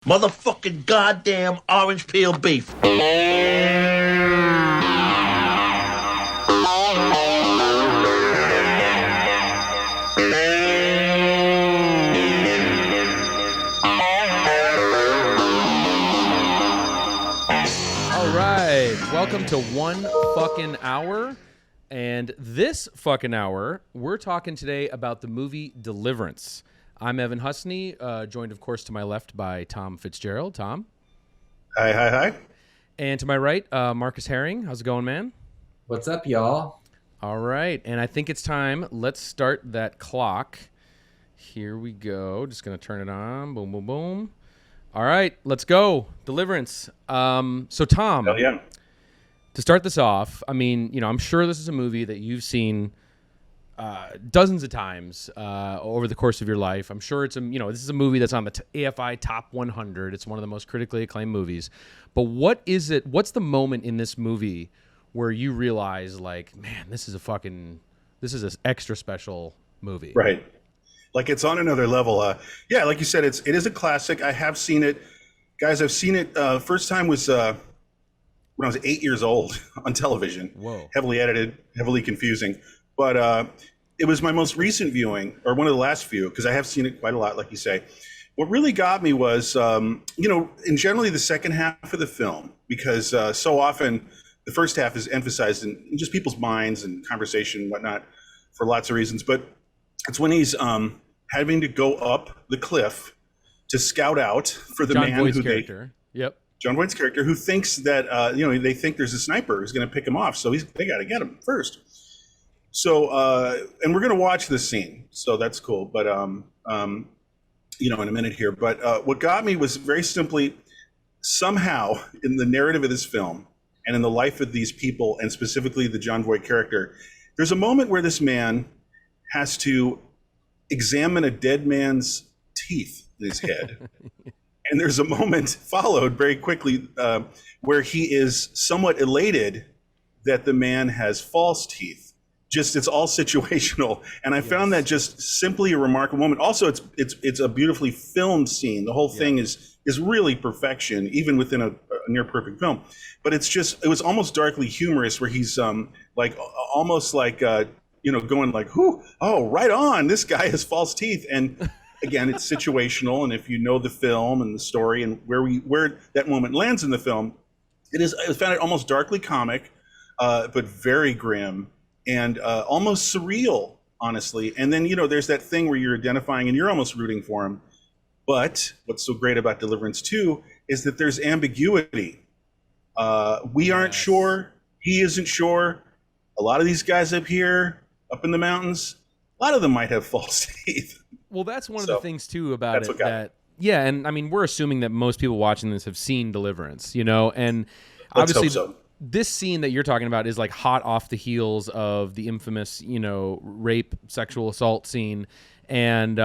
Motherfucking goddamn orange peel beef. Welcome to One Fucking Hour, and this fucking hour, we're talking today about the movie Deliverance. I'm Evan Husney, joined, of course, to my left by Tom Fitzgerald. Tom? Hi. And to my right, Marcus Herring. How's it going, man? What's up, y'all? All right, and I think it's time. Let's start that clock. Here we go. Just going to turn it on. Boom, boom, boom. All right, let's go. Deliverance. So, Tom. Hell yeah. To start this off, I mean, I'm sure this is a movie that you've seen dozens of times over the course of your life. I'm sure it's this is a movie that's on the AFI Top 100. It's one of the most critically acclaimed movies. But what's the moment in this movie where you realize, like, man, this is an extra special movie? Right. Like, it's on another level. Yeah, like you said, it is a classic. I have seen it. Guys, I've seen it. First time was when I was 8 years old on television. Whoa. Heavily edited, heavily confusing. But it was my most recent viewing, or one of the last few, because I have seen it quite a lot, like you say. What really got me was, and generally the second half of the film, because so often the first half is emphasized in just people's minds and conversation and whatnot for lots of reasons. But it's when he's having to go up the cliff to scout out for the John man Boyd's who character. Yep. John Boyd's character, who thinks that they think there's a sniper who's going to pick him off, so they got to get him first. So and we're going to watch this scene, so that's cool. But in a minute here. But what got me was very simply, somehow in the narrative of this film and in the life of these people, and specifically the John Boyd character, there's a moment where this man has to examine a dead man's teeth in his head. And there's a moment followed very quickly where he is somewhat elated that the man has false teeth. Just, it's all situational, and I found that just simply a remarkable moment. Also, it's a beautifully filmed scene. The whole thing is really perfection, even within a near perfect film. But it was almost darkly humorous, where he's almost like going like, "Whoo, oh, right on! This guy has false teeth." And again, it's situational, and if you know the film and the story and where that moment lands in the film, I found it almost darkly comic, but very grim and almost surreal, honestly. And then there's that thing where you're identifying and you're almost rooting for him. But what's so great about Deliverance 2 is that there's ambiguity. We aren't sure. He isn't sure. A lot of these guys up here, up in the mountains, a lot of them might have false teeth. Well, that's one of the things too about it. And I mean, we're assuming that most people watching this have seen Deliverance, and Let's obviously hope so. This scene that you're talking about is like hot off the heels of the infamous, rape, sexual assault scene. And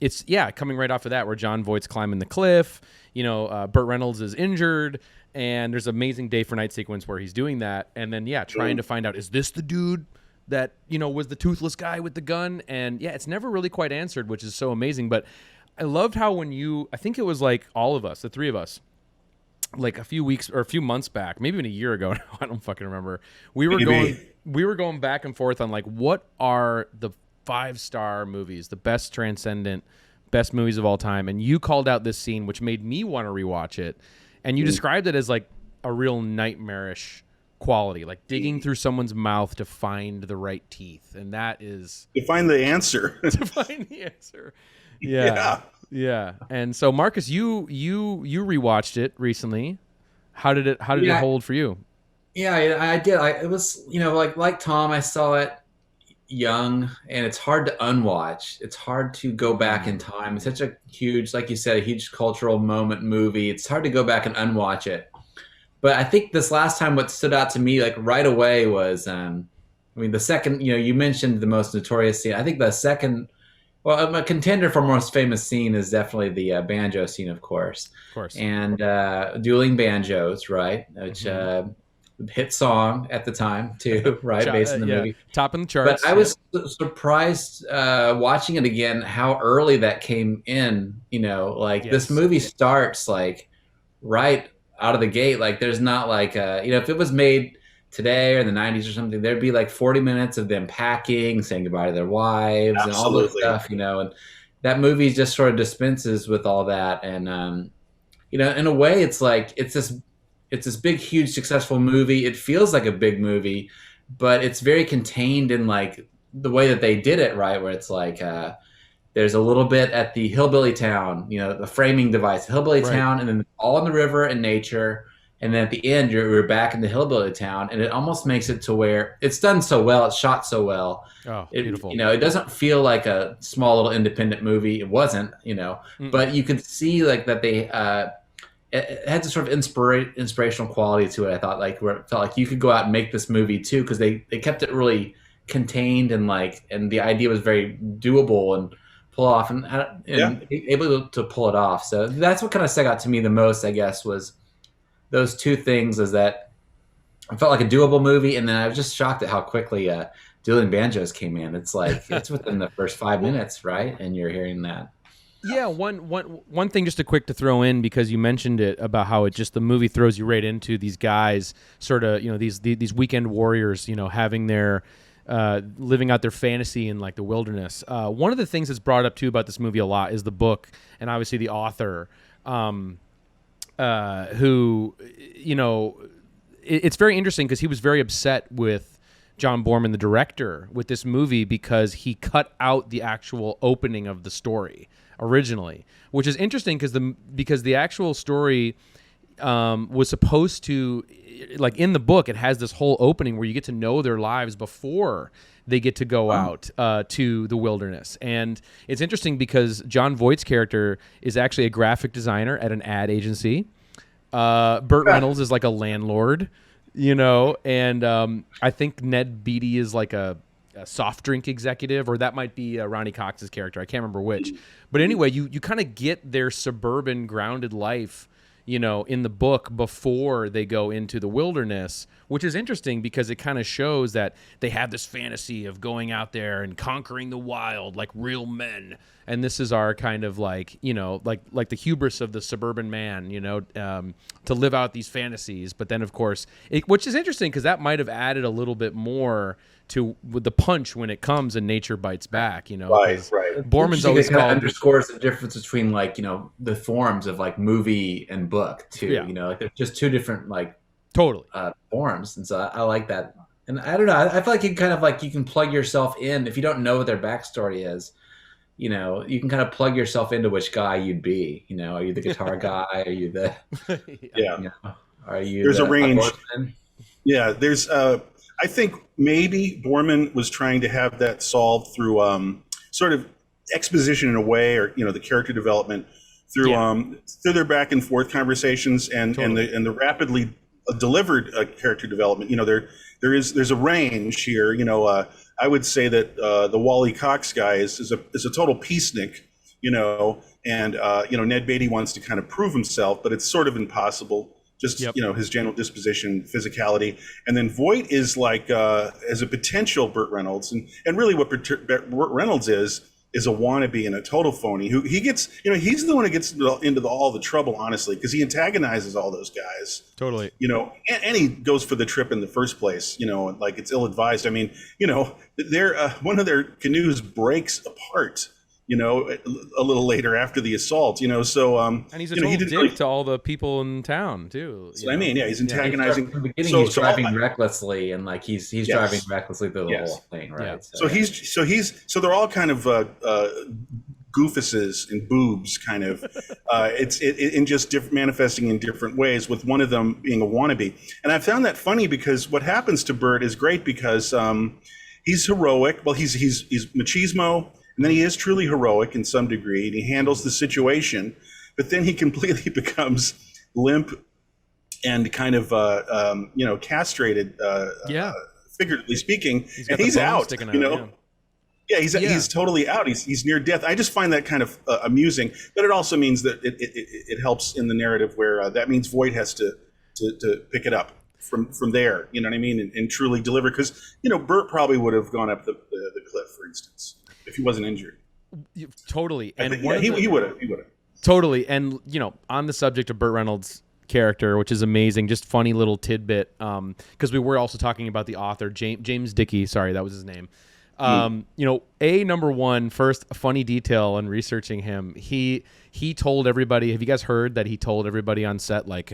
it's coming right off of that, where John Voight's climbing the cliff, Burt Reynolds is injured, and there's an amazing day for night sequence where he's doing that. And then, trying to find out, is this the dude that was the toothless guy with the gun? And it's never really quite answered, which is so amazing. But I loved how I think it was like all of us, the three of us, like a few weeks or a few months back, maybe even a year ago, I don't fucking remember, we were going back and forth on like, what are the 5-star movies, the best transcendent, best movies of all time? And you called out this scene, which made me want to rewatch it, and you described it as like a real nightmarish quality, like digging through someone's mouth to find the right teeth. And that is to find the answer. To find the answer. Yeah. And so, Marcus, you rewatched it recently. How did it hold for you? Yeah, I did. It was, like Tom, I saw it young, and it's hard to unwatch. It's hard to go back in time. It's such a huge, like you said, a huge cultural moment movie. It's hard to go back and unwatch it. But I think this last time, what stood out to me like right away was, the second, you mentioned the most notorious scene. I think the second, well, a contender for most famous scene is definitely the banjo scene, of course. Of course. And Dueling Banjos, right? Which hit song at the time too, right? Based on the movie. Top in the But charts. I was surprised watching it again how early that came in. This movie starts like right out of the gate. Like there's not like if it was made today or in the 90s or something, there'd be like 40 minutes of them packing, saying goodbye to their wives, and all this stuff. And that movie just sort of dispenses with all that. And in a way, it's like it's this big, huge, successful movie. It feels like a big movie, but it's very contained in like the way that they did it, right? Where it's like there's a little bit at the hillbilly town, the framing device, hillbilly town, and then all in the river and nature. And then at the end, you're back in the hillbilly town, and it almost makes it to where it's done so well, it's shot so well. Oh, beautiful. It doesn't feel like a small little independent movie. It wasn't, but you could see like that they it had this sort of inspirational quality to it. I thought like where it felt like you could go out and make this movie too, because they kept it really contained and the idea was very doable and pull off and able to pull it off. So that's what kind of stuck out to me the most, I guess, was those two things. Is that it felt like a doable movie, and then I was just shocked at how quickly Dueling Banjos came in. It's like it's within the first 5 minutes, right? And you're hearing that. Yeah, one thing just a quick to throw in, because you mentioned it about how it just the movie throws you right into these guys, sort of these weekend warriors, having their living out their fantasy in like the wilderness. One of the things that's brought up too about this movie a lot is the book, and obviously the author, who it's very interesting because he was very upset with John Boorman, the director, with this movie because he cut out the actual opening of the story originally, which is interesting because the actual story was supposed to, like in the book, it has this whole opening where you get to know their lives before they get to go out to the wilderness. And it's interesting because John Voight's character is actually a graphic designer at an ad agency. Burt Reynolds is like a landlord, and I think Ned Beatty is like a soft drink executive, or that might be Ronnie Cox's character. I can't remember which. But anyway, you kind of get their suburban grounded life, in the book before they go into the wilderness, which is interesting because it kind of shows that they have this fantasy of going out there and conquering the wild like real men. And this is our kind of like, like the hubris of the suburban man, to live out these fantasies. But then, of course, which is interesting because that might have added a little bit more to with the punch when it comes and nature bites back, Right. Boorman's always kind of called underscores the difference between like, the forms of like movie and book too. Yeah. Like they're just two different like totally forms. And so I like that. And I don't know, I feel like you kind of like you can plug yourself in if you don't know what their backstory is. You can kind of plug yourself into which guy you'd be. Are you the guitar guy? Are you the Are you? There's a range. Yeah, there's. I think maybe Boorman was trying to have that solved through sort of exposition in a way, or the character development through through their back and forth conversations and the rapidly delivered character development. There's a range here. I would say that the Wally Cox guy is a total peacenik, and Ned Beatty wants to kind of prove himself, but it's sort of impossible. Just his general disposition, physicality, and then Voight is like as a potential Burt Reynolds, and really what Burt Reynolds is a wannabe and a total phony. Who he gets, he's the one who gets into all the trouble, honestly, because he antagonizes all those guys. Totally. And he goes for the trip in the first place. Like it's ill advised. I mean, one of their canoes breaks apart. A little later after the assault, so and he's a total dick to all the people in town too. I mean, he's antagonizing. From the beginning, he's driving recklessly, and like he's driving recklessly through the whole thing, right? Yeah. So they're all kind of goofuses and boobs, kind of. It's in just manifesting in different ways. With one of them being a wannabe, and I found that funny because what happens to Burt is great because he's heroic. Well, he's machismo. And then he is truly heroic in some degree, and he handles the situation, but then he completely becomes limp and kind of, castrated, figuratively speaking, and he's out, he's totally out. He's near death. I just find that kind of amusing, but it also means that it helps in the narrative where that means Voight has to pick it up. from there. You know what I mean? And truly deliver, because Burt probably would have gone up the cliff, for instance, if he wasn't injured. Totally, and he would have. Totally, and on the subject of Burt Reynolds' character, which is amazing, just funny little tidbit, because we were also talking about the author James Dickey. Sorry, that was his name. Number one, first, a funny detail in researching him. He told everybody. Have you guys heard that he told everybody on set, like,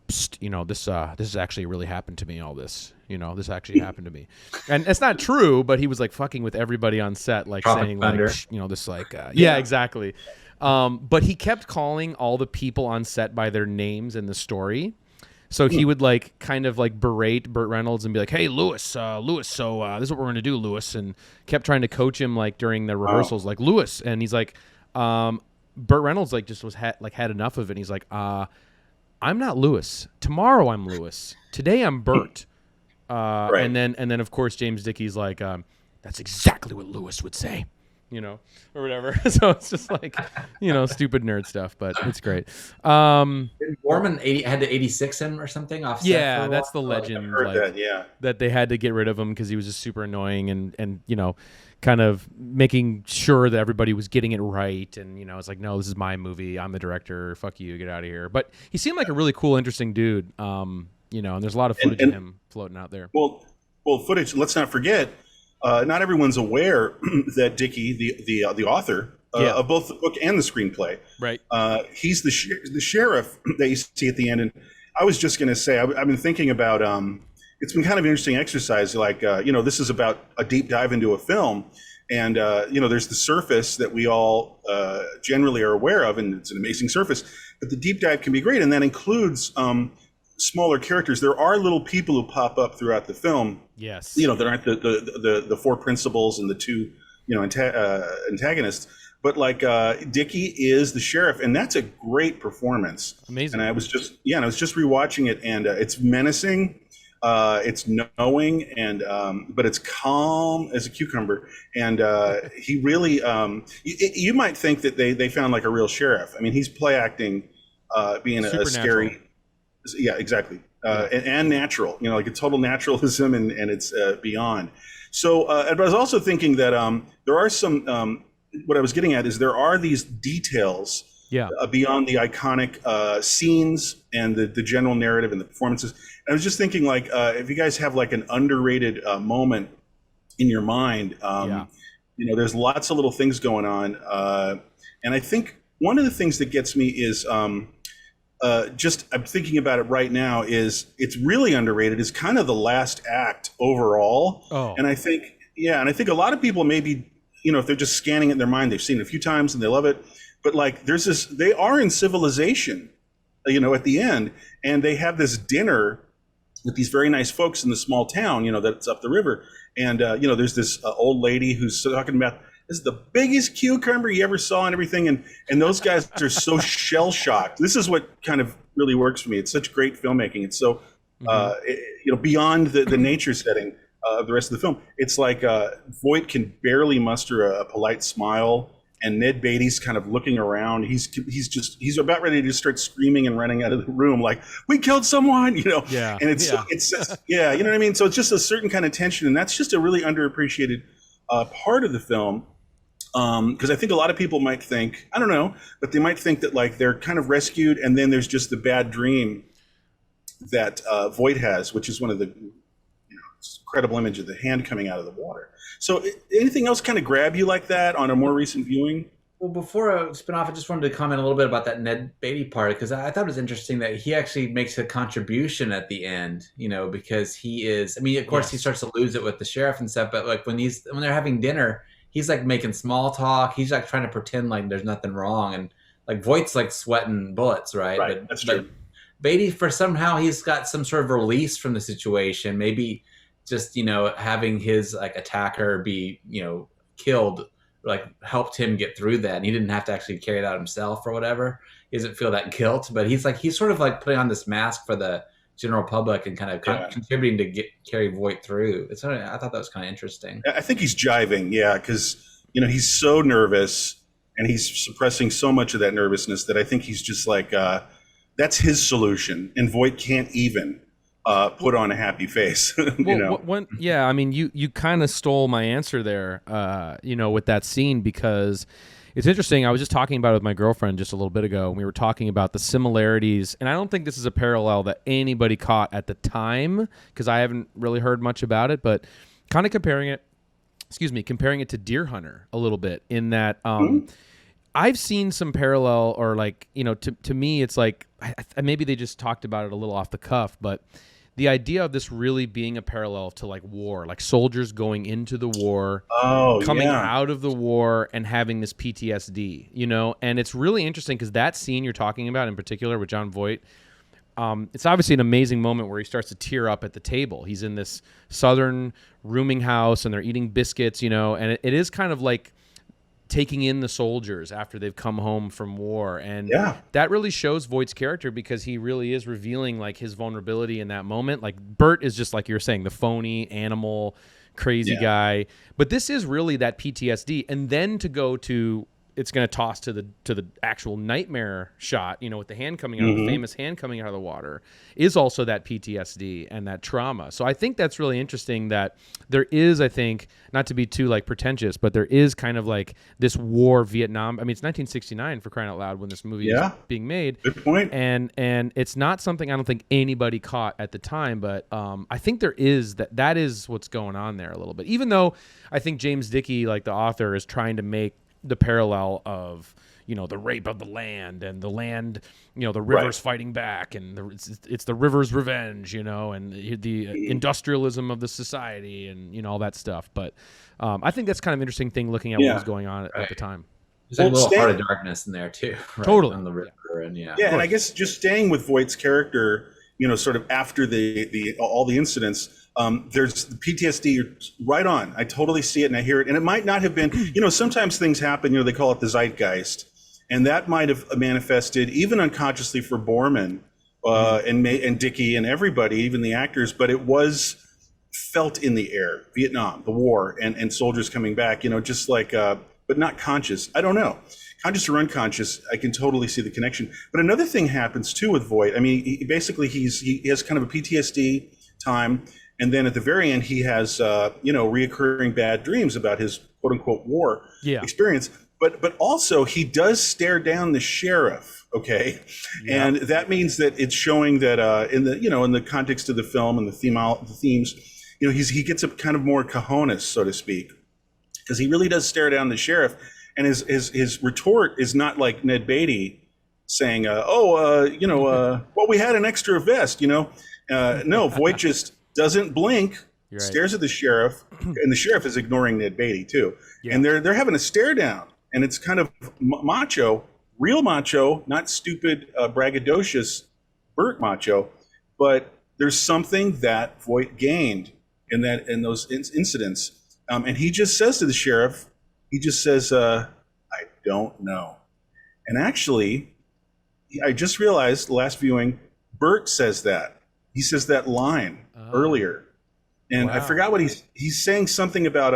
this has actually really happened to me. All this, this actually happened to me, and it's not true. But he was like fucking with everybody on set, like saying thunder. like, this like, yeah, exactly. But he kept calling all the people on set by their names in the story. So he would like kind of like berate Burt Reynolds and be like, "Hey, Lewis, so this is what we're going to do, Lewis," and kept trying to coach him like during the rehearsals, like, "Lewis," and he's like, Burt Reynolds like just had enough of it. And he's like, "I'm not Lewis. Tomorrow I'm Lewis. Today I'm Burt." Right. And then of course James Dickey's like, "That's exactly what Lewis would say." Or whatever. So it's just like, stupid nerd stuff, but it's great. Boorman had to 86 him or something offset. Yeah, that's the legend. That they had to get rid of him because he was just super annoying and kind of making sure that everybody was getting it right. And it's like, no, this is my movie. I'm the director. Fuck you. Get out of here. But he seemed like a really cool, interesting dude. And there's a lot of footage of him floating out there. Well, footage. Let's not forget. Not everyone's aware that Dickey, the author of both the book and the screenplay, right? He's the sheriff that you see at the end. And I was just going to say, I've been thinking about. It's been kind of an interesting exercise. Like, this is about a deep dive into a film, and there's the surface that we all generally are aware of, and it's an amazing surface. But the deep dive can be great, and that includes smaller characters. There are little people who pop up throughout the film. Yes. There aren't the four principals and the two, antagonists. But like Dickey is the sheriff, and that's a great performance. Amazing. And I was just rewatching it, and it's menacing, it's knowing, and but it's calm as a cucumber. And he really, you might think that they found like a real sheriff. I mean, he's play acting, being a scary. Yeah, exactly. And natural, like a total naturalism, and it's beyond. So, but I was also thinking that there are some. What I was getting at is there are these details beyond the iconic scenes and the general narrative and the performances. And I was just thinking, like, if you guys have like an underrated moment in your mind, there's lots of little things going on, and I think one of the things that gets me is. I'm thinking about it right now, is it's really underrated, is kind of the last act overall. And I think a lot of people maybe, if they're just scanning it in their mind, they've seen it a few times and they love it. But like they are in civilization, at the end, and they have this dinner with these very nice folks in the small town, that's up the river. And, there's this old lady who's talking about, this is the biggest cucumber you ever saw and everything. And those guys are so shell shocked. This is what kind of really works for me. It's such great filmmaking. It's so, beyond the nature setting of the rest of the film. It's like Voight can barely muster a polite smile. And Ned Beatty's kind of looking around. He's about ready to just start screaming and running out of the room, like, we killed someone, Yeah. And it's you know what I mean? So it's just a certain kind of tension. And that's just a really underappreciated part of the film. Because I think a lot of people might think, I don't know, but they might think that like they're kind of rescued, and then there's just the bad dream that Voight has, which is one of the incredible image of the hand coming out of the water. So anything else kind of grab you like that on a more recent viewing? Well, before I spin off, I just wanted to comment a little bit about that Ned Beatty part, because I thought it was interesting that he actually makes a contribution at the end, because he is, I mean, of course he starts to lose it with the sheriff and stuff, but like when they're having dinner, he's like making small talk. He's like trying to pretend like there's nothing wrong. And like Voight's like sweating bullets, right? Right, that's true. Beatty, somehow he's got some sort of release from the situation. Maybe just, having his like attacker be, killed, like helped him get through that. And he didn't have to actually carry it out himself or whatever. He doesn't feel that guilt, but he's sort of like putting on this mask for the general public and kind of contributing to carry Voight through. I thought that was kind of interesting. I think he's jiving, because he's so nervous and he's suppressing so much of that nervousness that I think he's just like that's his solution, and Voight can't even. put on a happy face. Yeah, I mean, you kind of stole my answer there, with that scene, because it's interesting. I was just talking about it with my girlfriend just a little bit ago, and we were talking about the similarities, and I don't think this is a parallel that anybody caught at the time, because I haven't really heard much about it, but kind of comparing it to Deer Hunter a little bit, in that I've seen some parallel, or to me, it's like, maybe they just talked about it a little off the cuff, but the idea of this really being a parallel to like war, like soldiers going into the war, coming out of the war and having this PTSD, and it's really interesting because that scene you're talking about in particular with John Voight, it's obviously an amazing moment where he starts to tear up at the table. He's in this southern rooming house and they're eating biscuits, and it is kind of like taking in the soldiers after they've come home from war. And that really shows Voight's character, because he really is revealing like his vulnerability in that moment. Like Bert is just, like you're saying, the phony animal, crazy guy. But this is really that PTSD. And then to go to, it's going to toss to the actual nightmare shot, with the hand coming out, the famous hand coming out of the water, is also that PTSD and that trauma. So I think that's really interesting that there is, I think, not to be too like pretentious, but there is kind of like this war, Vietnam. I mean, it's 1969 for crying out loud when this movie is being made. Good point. And it's not something I don't think anybody caught at the time, but I think there is that is what's going on there a little bit. Even though I think James Dickey, like the author, is trying to make the parallel of the rape of the land, and the land, the rivers fighting back, and it's the river's revenge, and the industrialism of the society, and all that stuff. But I think that's kind of an interesting thing looking at what was going on at the time. There's a little Heart of Darkness in there too, right? Totally, on the river, and and I guess just staying with Voight's character, sort of after all the incidents. There's the PTSD. You're right on. I totally see it and I hear it. And it might not have been, sometimes things happen, they call it the zeitgeist. And that might have manifested even unconsciously for Boorman and Dickey and everybody, even the actors. But it was felt in the air, Vietnam, the war, and soldiers coming back, just like, but not conscious. I don't know. Conscious or unconscious, I can totally see the connection. But another thing happens too with Voight. I mean, he has kind of a PTSD time. And then at the very end, he has, reoccurring bad dreams about his quote unquote war experience. But also he does stare down the sheriff. Okay. Yeah. And that means that it's showing that in the context of the film and the themes, he gets a kind of more cojones, so to speak, because he really does stare down the sheriff. And his retort is not like Ned Beatty saying, well, we had an extra vest, no, Voight just doesn't blink, stares at the sheriff, and the sheriff is ignoring Ned Beatty too. Yeah. And they're having a stare down, and it's kind of macho, real macho, not stupid, braggadocious Burt macho, but there's something that Voight gained in those incidents. And he just says to the sheriff, I don't know. And actually, I just realized last viewing, Burt says that. He says that line earlier, and I forgot what he's saying something about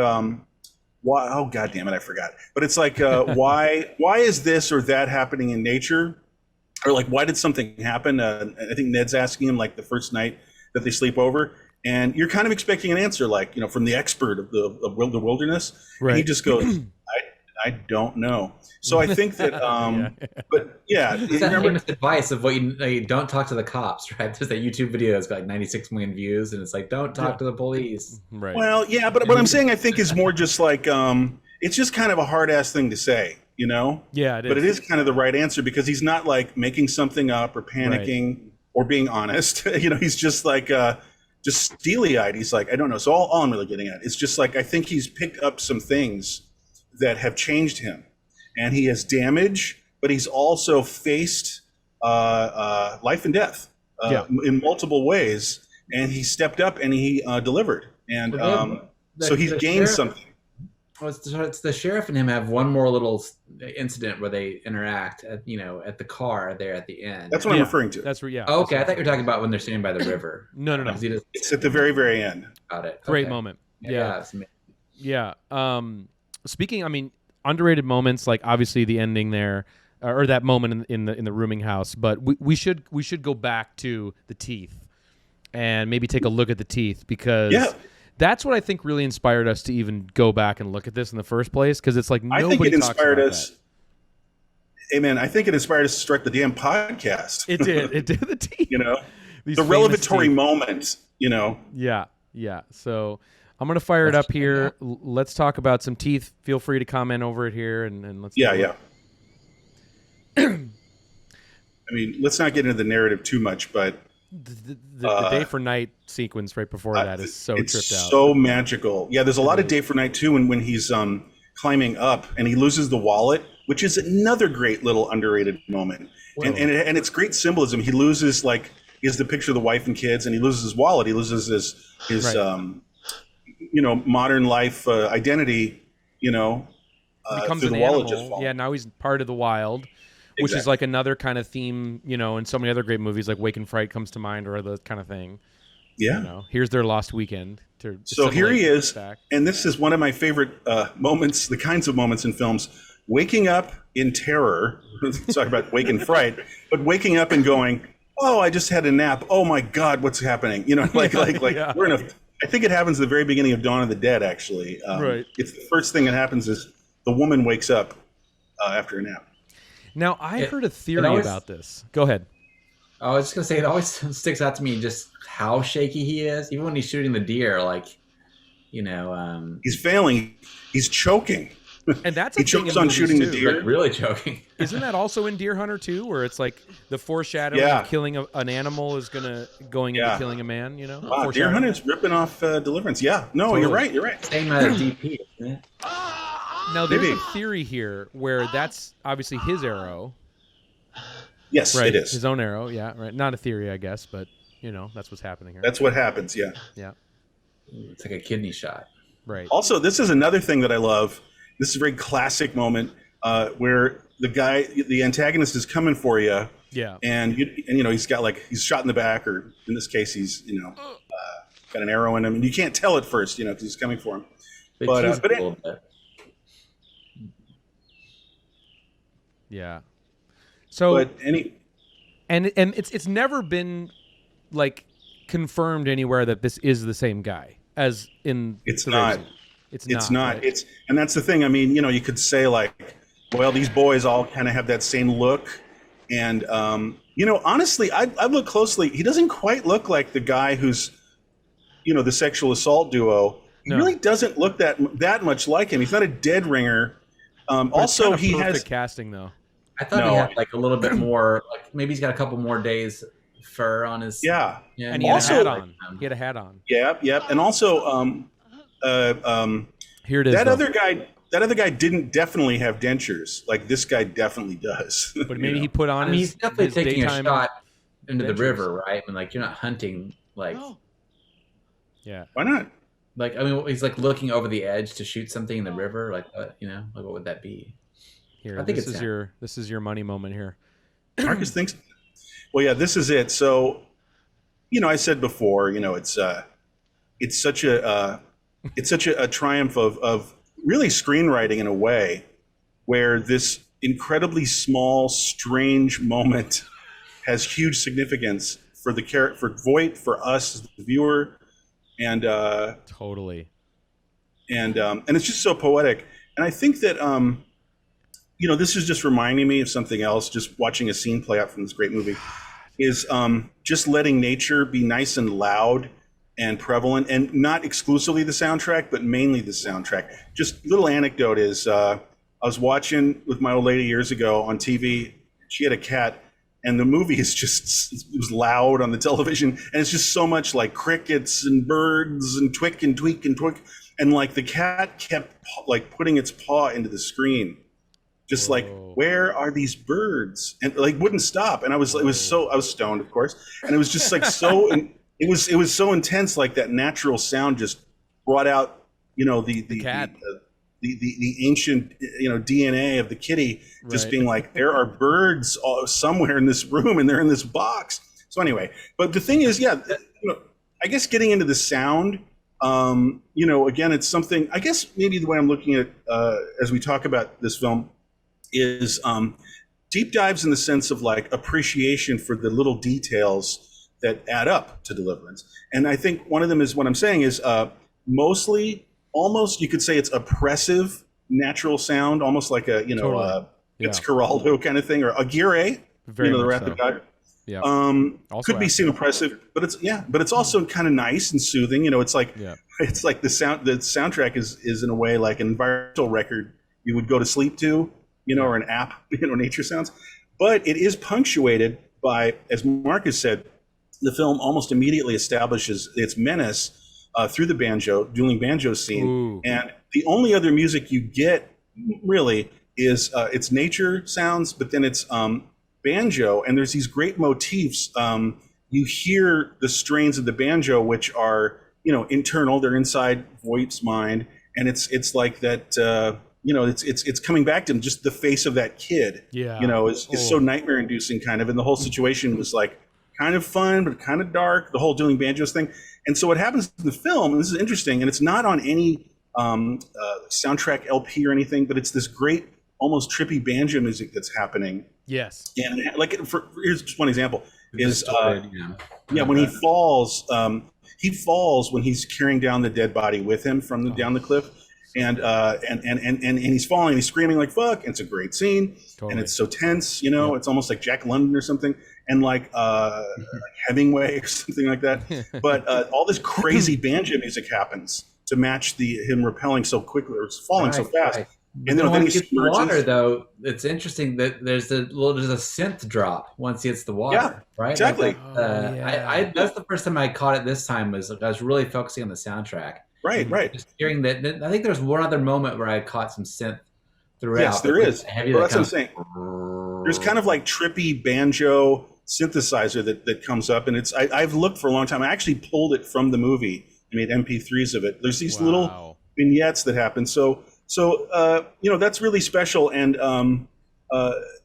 why. Oh God damn it, I forgot. But it's like why is this or that happening in nature, or like why did something happen? I think Ned's asking him like the first night that they sleep over, and you're kind of expecting an answer like from the expert of the wilderness. Right. And he just goes, I don't know. So I think that, but yeah. It's that famous advice of what you don't talk to the cops, right? There's that YouTube video that's got like 96 million views, and it's like, don't talk to the police. Right. Well, yeah, but what I'm saying, I think, is more just like, it's just kind of a hard ass thing to say, Yeah, it is. But it is kind of the right answer because he's not like making something up or panicking or being honest. He's just like, just steely-eyed. He's like, I don't know. So all I'm really getting at, it's just like, I think he's picked up some things that have changed him, and he has damage, but he's also faced life and death in multiple ways, and he stepped up and he delivered, and so he's gained something. Well, it's the sheriff and him have one more little incident where they interact at the car there at the end. That's what I'm referring to. That's where Oh, okay, I thought you were talking about when they're standing by the river. No. It's at the very, very end. Got it. Great moment. Yeah. Speaking, I mean, underrated moments, like obviously the ending there, or that moment in the rooming house. But we should go back to the teeth and maybe take a look at the teeth, because Yeah. that's what I think really inspired us to even go back and look at this in the first place, because it's like I nobody think it talks inspired about us. that. Hey, man, I think it inspired us to start the damn podcast. It did. It did. The teeth. You know, These the famous revelatory teeth. moment. You know. Yeah. Yeah. So I'm gonna fire it up here. Let's talk about some teeth. Feel free to comment over it here, and let's. Yeah. I mean, let's not get into the narrative too much, but The day for night sequence right before that is so it's tripped out. so magical. Yeah, there's a lot of day for night too, when he's climbing up and he loses the wallet, which is another great little underrated moment. And it's great symbolism. He loses, like, he has the picture of the wife and kids, and he loses his wallet. He loses his Right. Modern life identity. Becomes through an the wallet animal. just falling. Yeah, now he's part of the wild, which is Exactly. like another kind of theme, in so many other great movies, like Wake and Fright comes to mind, or the kind of thing. Yeah. Here's their lost weekend. So here he is, back. and this is one of my favorite moments, the kinds of moments in films. Waking up in terror, talk about wake and fright, but waking up and going, oh, I just had a nap. Oh my God, what's happening? Yeah. We're in a, I think it happens at the very beginning of Dawn of the Dead, actually. Right. It's the first thing that happens is the woman wakes up after a nap. Now, I heard a theory always- about this. Go ahead. I was just gonna say, it always sticks out to me just how shaky he is, even when he's shooting the deer. He's failing. He's choking. And that's He a thing chokes in on movies, shooting the too. deer. like really choking. Isn't that also in Deer Hunter too, where it's like the foreshadowing Yeah. of killing an animal is going into Yeah. killing a man? Wow, Deer Foreshadowing. Hunter's ripping off Deliverance. Yeah, no, Totally. You're right. Same DP, isn't it? Now there's Maybe. a theory here where that's obviously his arrow, Yes, right? it is. His own arrow, yeah, right. Not a theory, I guess, but that's what's happening here. That's what happens, yeah. Yeah, It's like a kidney shot. right. Also, this is another thing that I love. This is a very classic moment where the antagonist is coming for you, Yeah, and he's got he's shot in the back, or in this case, he's got an arrow in him, and you can't tell at first, because he's coming for him. They But, tease it but a it- little bit. yeah. So But and it's never been like confirmed anywhere that this is the same guy as in. It's the not. rape scene. It's not. right? And that's the thing. I mean, you could say well, these boys all kind of have that same look, and honestly, I look closely. He doesn't quite look like the guy who's, the sexual assault duo. He No. really doesn't look that much like him. He's not a dead ringer. But it's Also, kind of he perfect has. casting though. I thought No. he had like a little bit more. Like maybe he's got a couple more days fur on his. Yeah. And he had Also- a hat on. He had a hat on. Yep. And also, Here it is. that though. other guy didn't definitely have dentures. Like this guy definitely does. But maybe he put on I mean, his, he's definitely his taking a daytime. shot into the adventures. river, right? And like you're not hunting, Yeah. Why not? he's like looking over the edge to shoot something in the river. Like what would that be? Here, I think this it's is him. this is your money moment here. Marcus thinks. Well, yeah, this is it. So, I said before, it's such a triumph of really screenwriting in a way, where this incredibly small, strange moment has huge significance for the for Voight, for us, the viewer, and Totally. and it's just so poetic. And I think that this is just reminding me of something else. Just watching a scene play out from this great movie is just letting nature be nice and loud and prevalent, and not exclusively the soundtrack, but mainly the soundtrack. Just little anecdote is I was watching with my old lady years ago on TV. She had a cat, and the movie is it was loud on the television, and it's just so much like crickets and birds and twick and tweak and twick, and like the cat kept like putting its paw into the screen, just like, where are these birds? And like wouldn't stop. And I was stoned, of course, and it was just like so. It was so intense, like that natural sound just brought out, the cat. The ancient, DNA of the kitty, just Right. being like, there are birds somewhere in this room, and they're in this box. So anyway, but the thing is, yeah, I guess getting into the sound, again, it's something. I guess maybe the way I'm looking at as we talk about this film is deep dives in the sense of like appreciation for the little details that add up to Deliverance. And I think one of them is what I'm saying is mostly, almost you could say it's oppressive natural sound, almost like a, Totally. Fitzcarraldo kind of thing, or Aguirre, Very the much rapid so. guy. Yeah. Also could be seen oppressive, but it's also kind of nice and soothing. It's like it's like the soundtrack is in a way like an environmental record you would go to sleep to, or an app, nature sounds. But it is punctuated by, as Marcus said, the film almost immediately establishes its menace through the Dueling Banjo scene. Ooh. And the only other music you get really is it's nature sounds, but then it's banjo, and there's these great motifs. You hear the strains of the banjo, which are internal; they're inside Voight's mind, and it's like that. It's coming back to him. Just the face of that kid, is so nightmare-inducing, kind of. And the whole situation was like kind of fun, but kind of dark. The whole Dueling Banjos thing. And so what happens in the film, and this is interesting, and it's not on any soundtrack LP or anything, but it's this great, almost trippy banjo music that's happening. Yes. And here's just one example: is when he falls when he's carrying down the dead body with him from down the cliff. And he's falling, he's screaming like fuck, and it's a great scene. Totally. And it's so tense, it's almost like Jack London or something, and like Hemingway or something like that. But all this crazy banjo music happens to match him rappelling so quickly or falling so fast. Right. And then when he hits the water, though, it's interesting that there's a synth drop once he hits the water. Yeah, right. Exactly. That's the first time I caught it. This time I was really focusing on the soundtrack. Right. Just hearing that, I think there's one other moment where I caught some synth throughout. Yes, there is. That's what I'm saying. There's kind of like trippy banjo synthesizer that comes up, and I've looked for a long time. I actually pulled it from the movie. I made MP3s of it. There's these little vignettes that happen. So that's really special, and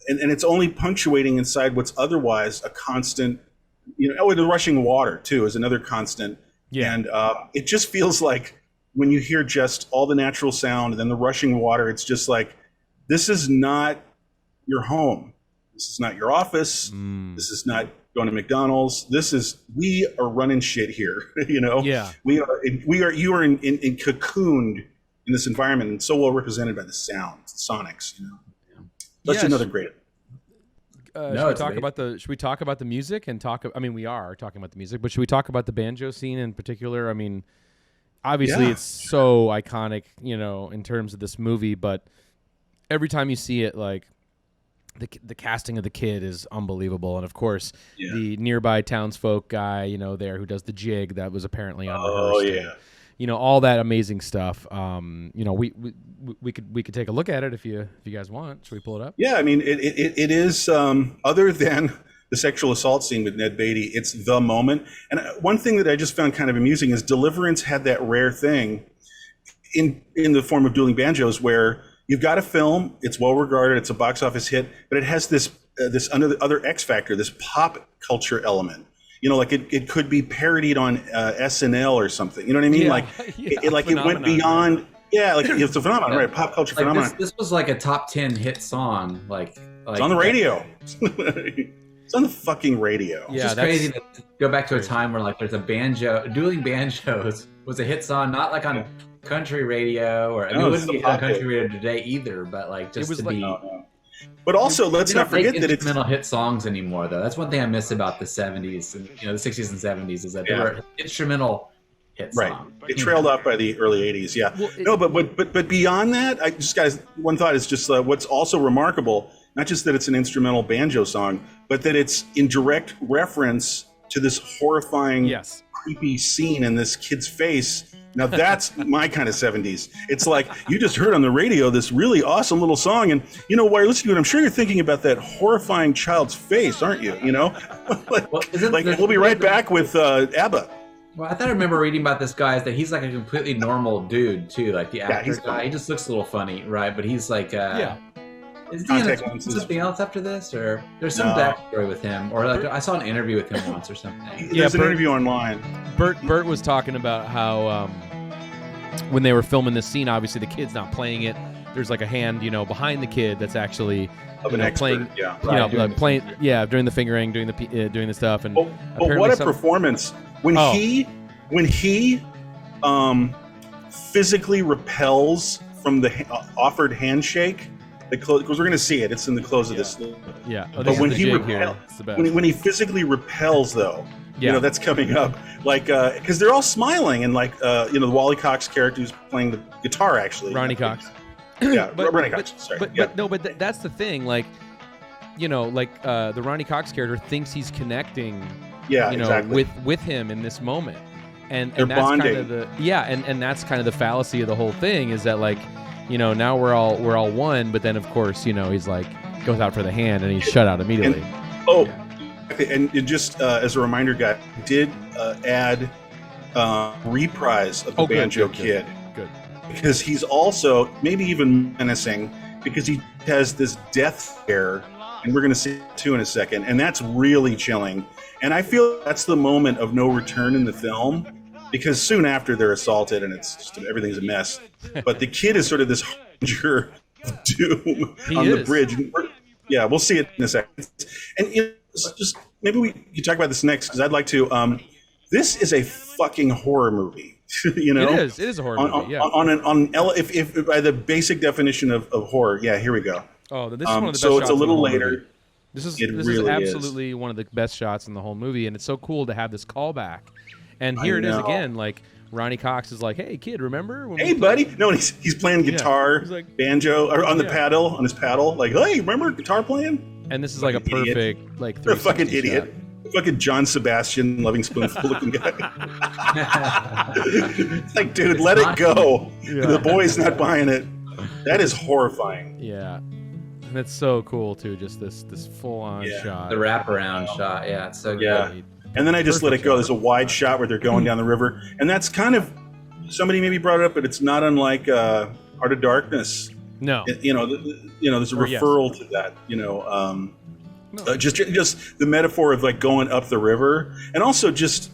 it's only punctuating inside what's otherwise a constant. The rushing water too is another constant. Yeah. And it just feels like when you hear just all the natural sound and then the rushing water, it's just like, this is not your home. This is not your office. This is not going to McDonald's. We are running shit here. Yeah. You are in cocooned in this environment, and so well represented by the sounds, the sonics. That's another great. Should we talk about the music and talk? I mean, we are talking about the music, but should we talk about the banjo scene in particular? I mean, obviously it's so iconic, in terms of this movie. But every time you see it, like the casting of the kid is unbelievable, and of course the nearby townsfolk guy, there who does the jig that was apparently unrehearsed. Oh yeah. All that amazing stuff. We could take a look at it if you guys want. Should we pull it up? Yeah, I mean, it is other than the sexual assault scene with Ned Beatty, it's the moment. And one thing that I just found kind of amusing is Deliverance had that rare thing in the form of Dueling Banjos, where you've got a film, it's well regarded, it's a box office hit, but it has this other X factor, this pop culture element. Like it could be parodied on SNL or something. You know what I mean? It went beyond. Yeah, like it's a phenomenon, right? Pop culture phenomenon. This was like a top 10 hit song. Like it's on the radio. It's on the fucking radio. Yeah, it's just crazy to go back to a time where there's a banjo. Dueling Banjos was a hit song, not like on country radio, or it wouldn't be on country radio today either. But just it was to be. No. But also, let's not forget that it's instrumental hit songs anymore, though. That's one thing I miss about the 70s and the 60s and 70s is that they were instrumental hit songs. Right. It trailed off by the early 80s. Yeah. Well, but beyond that, one thought is just what's also remarkable, not just that it's an instrumental banjo song, but that it's in direct reference to this horrifying, creepy scene in this kid's face. Now that's my kind of 70s. It's like, you just heard on the radio this really awesome little song, and while you're listening to it, I'm sure you're thinking about that horrifying child's face, aren't you? We'll be right back with ABBA. Well, I thought I remember reading about this guy is that he's like a completely normal dude too, like the actor guy. He just looks a little funny, right? But he's like, is he in something else after this, or there's some backstory with him, or I saw an interview with him once or something. There's an interview online. Bert was talking about how when they were filming this scene, obviously the kid's not playing it there's like a hand, behind the kid that's actually Of an expert, playing, yeah. playing, doing the fingering, doing the stuff, and But what a performance when he physically repels from the offered handshake. Because we're going to see it. It's in the close of this. Yeah. But when he when he physically repels, though, that's coming up. Like, because they're all smiling, and like, the Wally Cox character who's playing the guitar, actually. Ronnie Cox. Yeah, Ronnie Cox. Sorry. But that's the thing. Like, the Ronnie Cox character thinks he's connecting. Yeah, exactly. with him in this moment, and they're that's bonding. kind of and that's kind of the fallacy of the whole thing is that like. Now we're all one, but then of course, he's like goes out for the hand and he's shut out immediately. And just as a reminder, guy did add reprise of the Banjo Kid. Good. Because he's also maybe even menacing because he has this death scare, and we're going to see it too in a second, and that's really chilling. And I feel that's the moment of no return in the film. Because soon after they're assaulted and it's just everything's a mess. But the kid is sort of this harbinger of doom on the bridge. Yeah, we'll see it in a second. And just maybe we can talk about this next because I'd like to. This is a fucking horror movie. It is a horror movie. Yeah. If by the basic definition of horror, yeah. Here we go. Oh, this is one of the best so shots it's a little in the whole later. Movie. This is absolutely one of the best shots in the whole movie, and it's so cool to have this callback. And here it is again, like Ronnie Cox is like, "Hey kid, remember?" When hey buddy, no, he's playing guitar, he's like, banjo, or on the paddle, on his paddle. Like, hey, remember guitar playing? And this is like a perfect, idiot. like, a fucking idiot, fucking John Sebastian, Loving Spoonful looking guy. Like, dude, let it go. Yeah. The boy's not buying it. That is horrifying. Yeah. And it's so cool too, just this full on shot. The wraparound shot, yeah, it's so good. And then I just let it go. There's a wide shot where they're going down the river, and that's kind of somebody maybe brought it up, but it's not unlike Heart of Darkness. No, there's a referral to that. Just the metaphor of like going up the river, and also just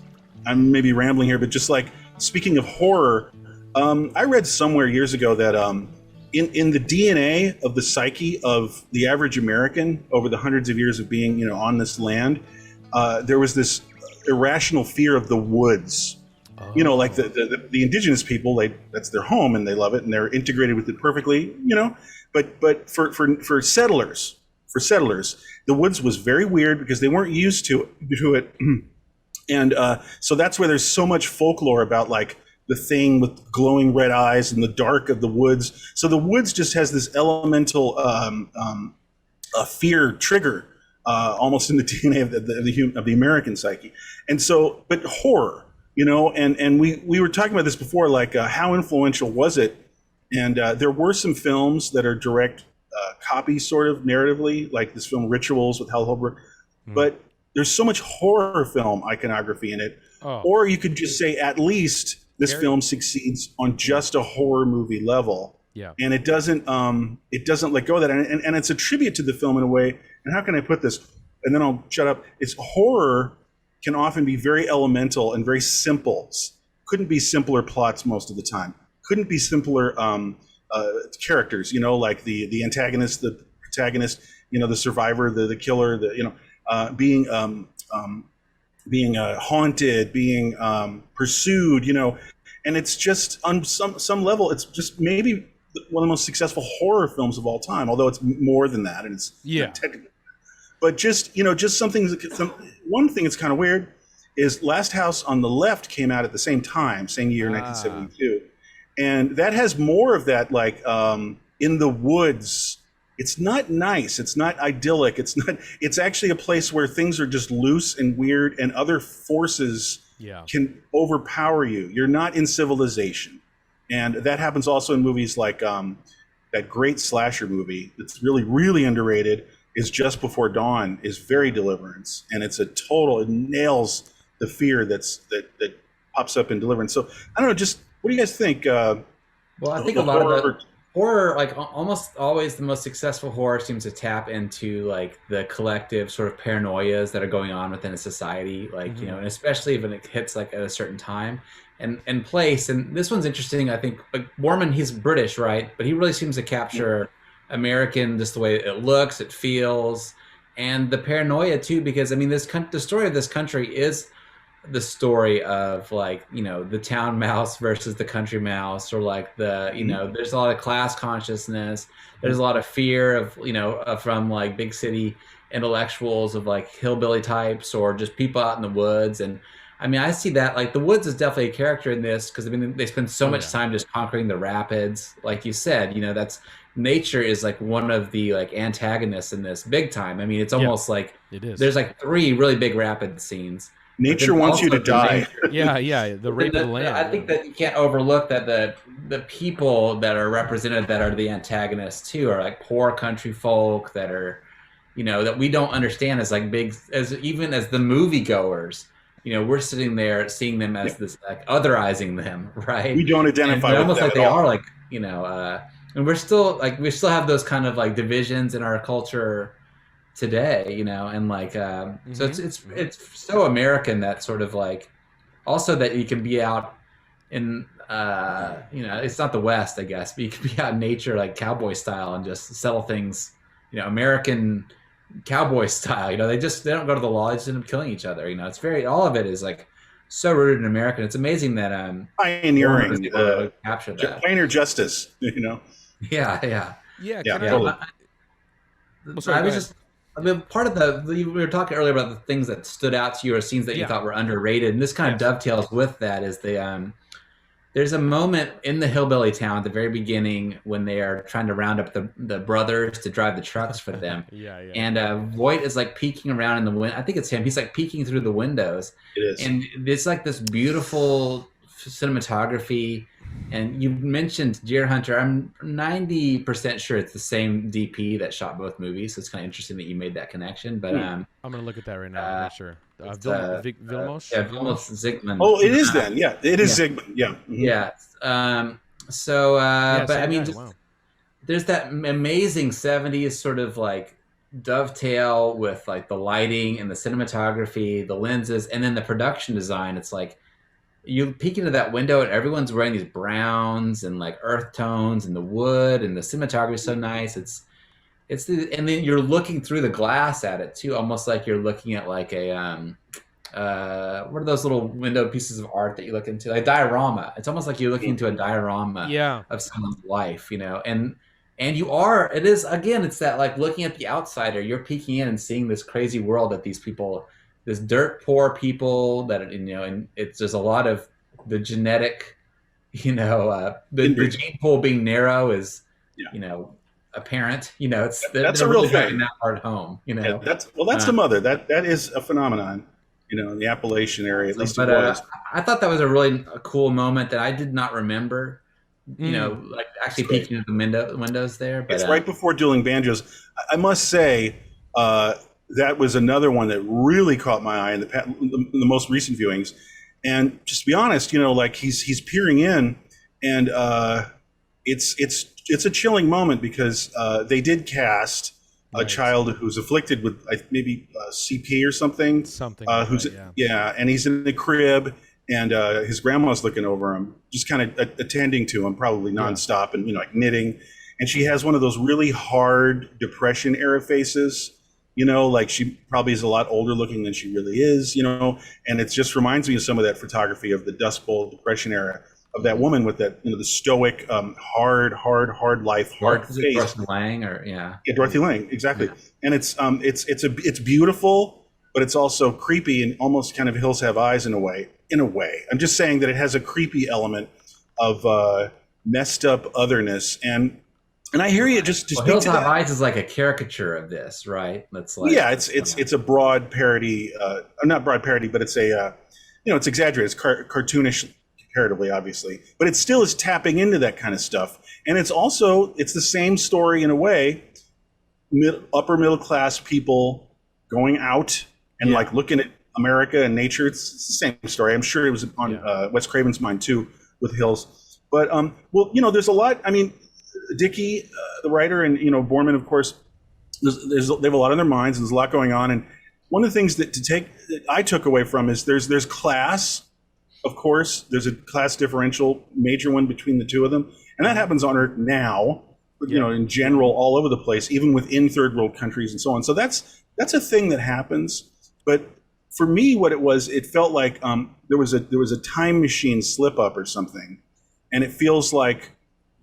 I'm maybe rambling here, but just like speaking of horror, I read somewhere years ago that in the DNA of the psyche of the average American over the hundreds of years of being on this land, there was this irrational fear of the woods. Like the indigenous people, that's their home and they love it and they're integrated with it perfectly. But for settlers, the woods was very weird because they weren't used to it, and so that's where there's so much folklore about like the thing with glowing red eyes and the dark of the woods. So the woods just has this elemental fear trigger. Almost in the DNA of the American psyche, and so, but horror, and we were talking about this before, like how influential was it? And there were some films that are direct copies, sort of narratively, like this film Rituals with Hal Holbrook, but there's so much horror film iconography in it. Or you could just say at least this film succeeds on just a horror movie level. Yeah, and it doesn't let go of that, and it's a tribute to the film in a way. And how can I put this? And then I'll shut up. It's horror can often be very elemental and very simple. Couldn't be simpler plots most of the time. Couldn't be simpler characters. Like the antagonist, the protagonist. The survivor, the killer. Being haunted, being pursued. And it's just on some level, it's just maybe one of the most successful horror films of all time, although it's more than that, and it's technically. But just one thing that's kind of weird is Last House on the Left came out at the same time, same year, 1972, and that has more of that like in the woods. It's not nice. It's not idyllic. It's not. It's actually a place where things are just loose and weird, and other forces can overpower you. You're not in civilization. And that happens also in movies like that great slasher movie that's really, really underrated is Just Before Dawn, is very Deliverance. And it's it nails the fear that pops up in Deliverance. So I don't know, just what do you guys think? Well, I think a lot of horror, like almost always the most successful horror seems to tap into like the collective sort of paranoias that are going on within a society, like, you know, and especially when it hits like at a certain time and place. And this one's interesting. I think like Boorman, he's British, right? But he really seems to capture American, just the way it looks, it feels, and the paranoia too, because I mean, the story of this country is the story of, like, you know, the town mouse versus the country mouse, or like the, you know, there's a lot of class consciousness, there's a lot of fear of, you know, from like big city intellectuals, of like hillbilly types or just people out in the woods. And I mean, I see that like the woods is definitely a character in this, because I mean they spend so much time just conquering the rapids, like you said, you know, that's nature is like one of the like antagonists in this big time. I mean, it's almost like it is. There's like 3 really big rapid scenes. Nature wants you to die. Yeah, the rape of the land. I think that you can't overlook that the people that are represented that are the antagonists too are like poor country folk that are, you know, that we don't understand as like big, as even as the moviegoers. You know, we're sitting there seeing them as this, like otherizing them, right? We don't identify with almost them like at they all. are like, you know, and we still have those kind of like divisions in our culture today, you know, and like so it's so American, that sort of like, also that you can be out in you know, it's not the West, I guess, but you can be out in nature like cowboy style and just sell things, you know, American cowboy style. You know, they don't go to the law, they just end up killing each other. You know, it's very, all of it is like so rooted in American. It's amazing that Pioneering, was able to capture that. pioneer justice, you know. Yeah. Totally. Sorry, I was just, I mean, part of we were talking earlier about the things that stood out to you or scenes that you thought were underrated, and this kind of dovetails with that. Is there's a moment in the hillbilly town at the very beginning when they are trying to round up the brothers to drive the trucks for them. And Voight is like peeking around in the window. I think it's him. He's like peeking through the windows. It is. And it's like this beautiful cinematography. And you mentioned Deer Hunter. I'm 90% sure it's the same DP that shot both movies. So it's kind of interesting that you made that connection. But I'm gonna look at that right now to make sure. Vilmos? Yeah, Vilmos Zsigmond. Oh, it is then. Yeah, it is Zsigmond. Yeah. Yeah. But I mean, there's that amazing 70s sort of like dovetail with like the lighting and the cinematography, the lenses, and then the production design. It's like you peek into that window and everyone's wearing these browns and like earth tones and the wood, and the cinematography is so nice. And then you're looking through the glass at it too, almost like you're looking at like a what are those little window pieces of art that you look into, like diorama. It's almost like you're looking into a diorama of someone's life, you know. And it is, again, it's that like looking at the outsider, you're peeking in and seeing this crazy world that these people, this dirt poor people that, you know, and there's a lot of the genetic, you know, the gene pool being narrow is, you know, apparent. You know, that's a real thing. That part home, you know. Yeah, that's the mother. That is a phenomenon, you know, in the Appalachian area. At least it was. I thought that was a cool moment that I did not remember. You know, like actually peeking at the windows there. But, it's right before Dueling Banjos. I must say, that was another one that really caught my eye in the most recent viewings. And just to be honest, you know, like he's peering in, and it's a chilling moment, because they did cast a child who's afflicted with maybe CP or something. And he's in the crib, and his grandma's looking over him, just kind of attending to him, probably nonstop, and, you know, like knitting. And she has one of those really hard Depression era faces, you know, like she probably is a lot older looking than she really is, you know. And it just reminds me of some of that photography of the Dust Bowl Depression era, of that woman with that, you know, the stoic, hard life, hard face. Dorothy Lang, Dorothy Lang, exactly. Yeah. And it's beautiful, but it's also creepy and almost kind of Hills Have Eyes in a way. I'm just saying that it has a creepy element of messed up otherness, and I hear you just well, Hills Have Eyes is like a caricature of this, right? That's like, it's a broad parody, not broad parody, but it's a you know, it's exaggerated, it's cartoonish comparatively, obviously, but it still is tapping into that kind of stuff. And it's the same story in a way, upper middle class people going out and like looking at America and nature. It's the same story. I'm sure it was on Wes Craven's mind too with Hills. But well, you know, there's a lot. I mean, Dickey, the writer, and Boorman, of course, they have a lot on their minds, and there's a lot going on. And one of the things that I took away from is there's class, of course. There's a class differential, major one between the two of them, and that happens on Earth now. In general, all over the place, even within third world countries and so on. So that's a thing that happens. But for me, what it was, it felt like there was a time machine slip up or something, and it feels like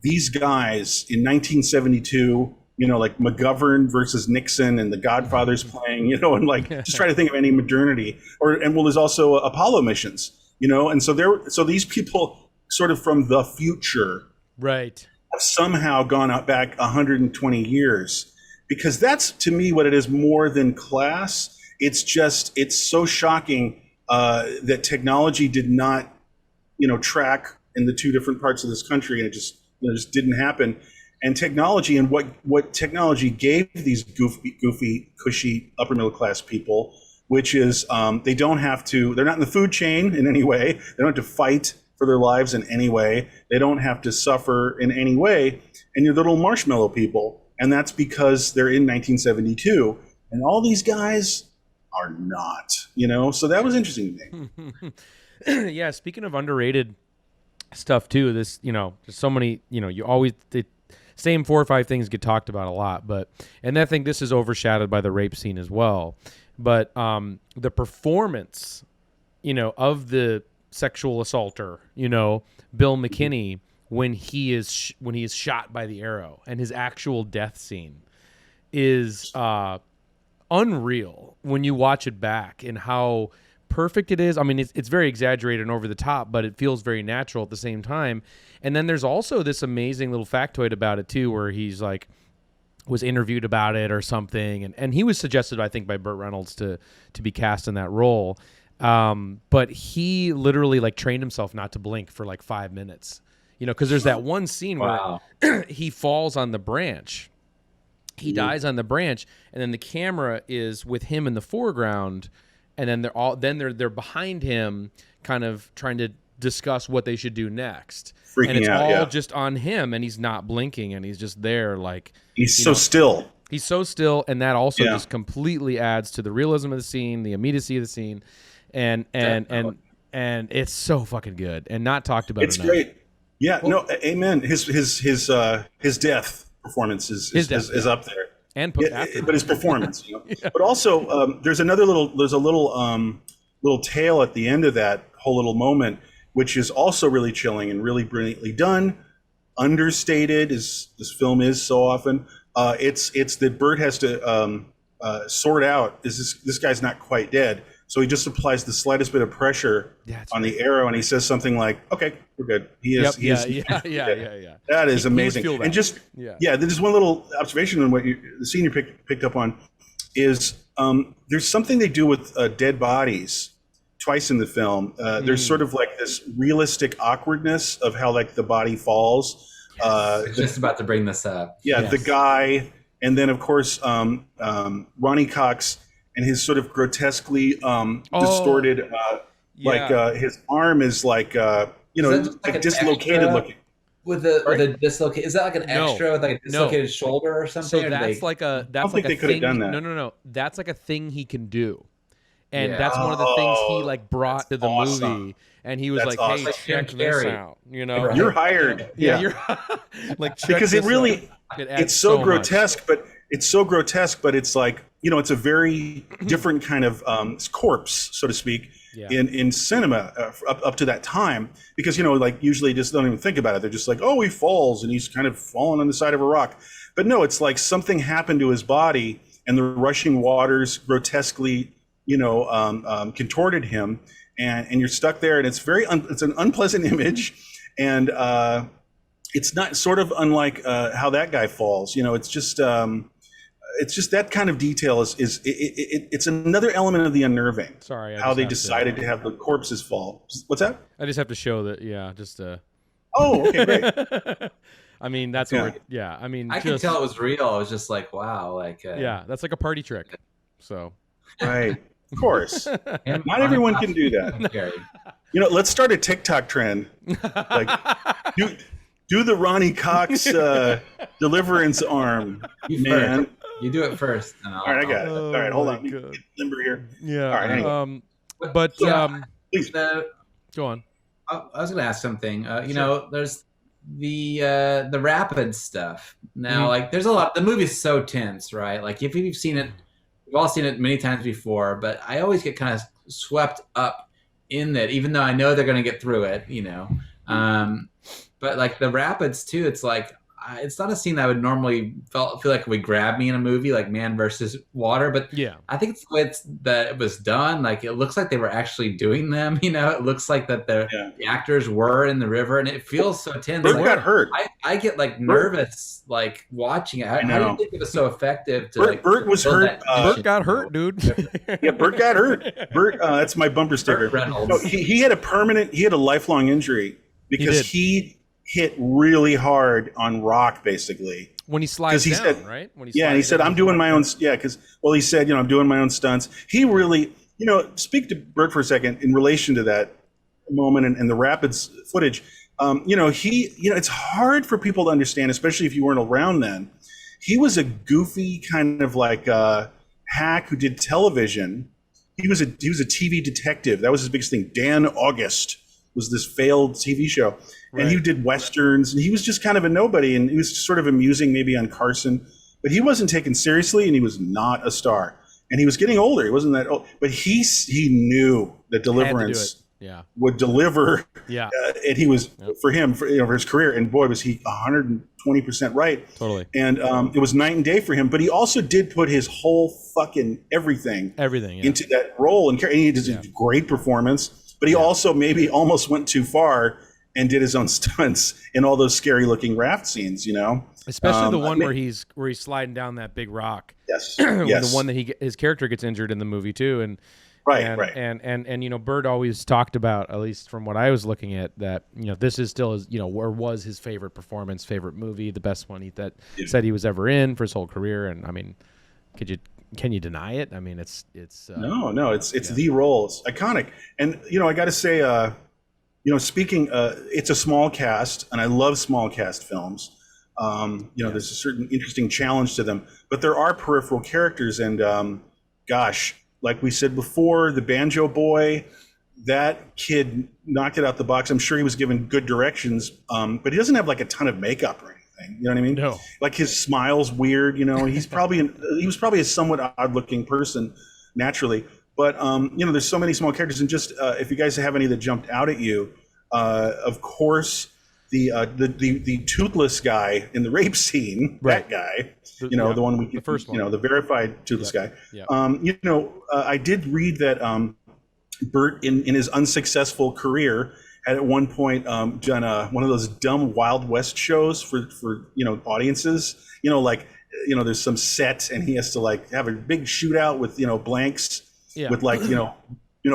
these guys in 1972, like McGovern versus Nixon, and the Godfather's playing, and like just try to think of any modernity. There's also Apollo missions, and so these people sort of from the future, right, have somehow gone up back 120 years, because that's to me what it is more than class. It's so shocking that technology did not, track in the two different parts of this country, and it just didn't happen. And technology, and what technology gave these goofy, cushy upper middle class people, which is they're not in the food chain in any way. They don't have to fight for their lives in any way. They don't have to suffer in any way. And you're little marshmallow people. And that's because they're in 1972. And all these guys are not, So that was interesting to me. Yeah, speaking of underrated stuff too, this, there's so many, you always, the same 4 or 5 things get talked about a lot, and I think this is overshadowed by the rape scene as well. But the performance, of the sexual assaulter, Bill McKinney, when he is shot by the arrow, and his actual death scene is unreal when you watch it back, and how perfect it is. I mean, it's very exaggerated and over the top, but it feels very natural at the same time. And then there's also this amazing little factoid about it too, where he's like was interviewed about it or something, and he was suggested, I think, by Burt Reynolds to be cast in that role. But he literally like trained himself not to blink for like 5 minutes, because there's that one scene where he falls on the branch. He dies on the branch, and then the camera is with him in the foreground, and then they're behind him, kind of trying to discuss what they should do next. And it's all just on him, and he's not blinking, and he's just there, like he's so still. He's so still, and that also just completely adds to the realism of the scene, the immediacy of the scene, and it's so fucking good and not talked about. It's enough. Great. Yeah, no, amen. His death performance is up there, and but his performance, But also, there's a little tale at the end of that whole little moment, which is also really chilling and really brilliantly done, understated as this film is so often. It's that Bert has to sort out this guy's not quite dead. So he just applies the slightest bit of pressure on the arrow, and he says something like, "Okay, we're good." He is. That is amazing. And just there's one little observation on the scene you picked up on is there's something they do with dead bodies twice in the film. There's sort of like this realistic awkwardness of how like the body falls. I was just about to bring this up. The guy, and then of course Ronnie Cox. And his sort of grotesquely distorted, his arm is like dislocated looking. With a dislocated, is that like an extra with like a dislocated shoulder or something? So that's like a I don't think they could have done that. No. That's like a thing he can do, and that's one of the things he like brought to the movie. And he was like, "Hey, check this out." You're hired. Yeah, you're like because it's so grotesque, but it's like it's a very different kind of corpse, so to speak, in cinema up to that time, because like usually just don't even think about it. They're just like, oh, he falls and he's kind of fallen on the side of a rock, but no, it's like something happened to his body and the rushing waters grotesquely contorted him, and you're stuck there, and it's it's an unpleasant image, and it's not sort of unlike how that guy falls. It's just that kind of detail it's another element of the unnerving. Sorry, how they decided to have the corpses fall. What's that? I just have to show that. Oh, okay, great. I mean, that's what. I mean, I could tell it was real. I was just like, wow, like. That's like a party trick. So. Right. Of course. Not everyone can do that. Let's start a TikTok trend. Like, Do the Ronnie Cox Deliverance arm, man. You do it first. And All right, I got it. All right, hold on. Get limber here. Yeah. All right, anyway. Please. Go on. I was going to ask something. You know, there's the rapid stuff. Now, like, there's a lot. The movie's so tense, right? Like, if you've seen it, we've all seen it many times before. But I always get kind of swept up in that, even though I know they're going to get through it. You know, but like the rapids too. It's like it's not a scene that I would normally feel like would grab me in a movie, like Man versus Water. But I think it's the way that it was done. Like it looks like they were actually doing them. You know, it looks like that the actors were in the river, and it feels so tense. Bert got hurt. I get like nervous, like watching it. How do you think it was so effective? Bert was hurt. Bert got hurt, dude. Yeah, Bert got hurt. Bert, that's my bumper sticker. No, he had a lifelong injury because he hit really hard on rock, basically. When he slides down, said, right? When he said, I'm doing my own, he said, I'm doing my own stunts. He really, speak to Bert for a second in relation to that moment and the Rapids footage. It's hard for people to understand, especially if you weren't around then. He was a goofy kind of like hack who did television. He was a TV detective. That was his biggest thing. Dan August was this failed TV show. Right. And he did Westerns, and he was just kind of a nobody, and he was sort of amusing maybe on Carson, but he wasn't taken seriously, and he was not a star. And he was getting older. He wasn't that old, but he knew that Deliverance would deliver. Yeah. And he was, for him, for his career, and boy, was he 120% right. Totally. And it was night and day for him, but he also did put his whole fucking everything into that role, and he did a great performance. But he also maybe almost went too far and did his own stunts in all those scary looking raft scenes, Especially the one where he's sliding down that big rock. Yes. The one that his character gets injured in the movie too. And And Bert always talked about, at least from what I was looking at, that this is still his, or was his favorite performance, favorite movie, the best one that said he was ever in for his whole career. And I mean, can you deny it? I mean, it's no, it's the role. It's iconic. And I got to say, speaking, it's a small cast, and I love small cast films. There's a certain interesting challenge to them, but there are peripheral characters, and gosh, like we said before, the Banjo Boy, that kid knocked it out the box. I'm sure he was given good directions, but he doesn't have like a ton of makeup or anything. You know what I mean? No. Like his smile's weird. He was probably a somewhat odd-looking person naturally. But there's so many small characters, and just if you guys have any that jumped out at you, of course, the toothless guy in the rape scene, that guy, the one the first one, the verified toothless guy. Yeah. I did read that Bert in his unsuccessful career had at one point done one of those dumb Wild West shows for audiences. There's some set, and he has to like have a big shootout with blanks with like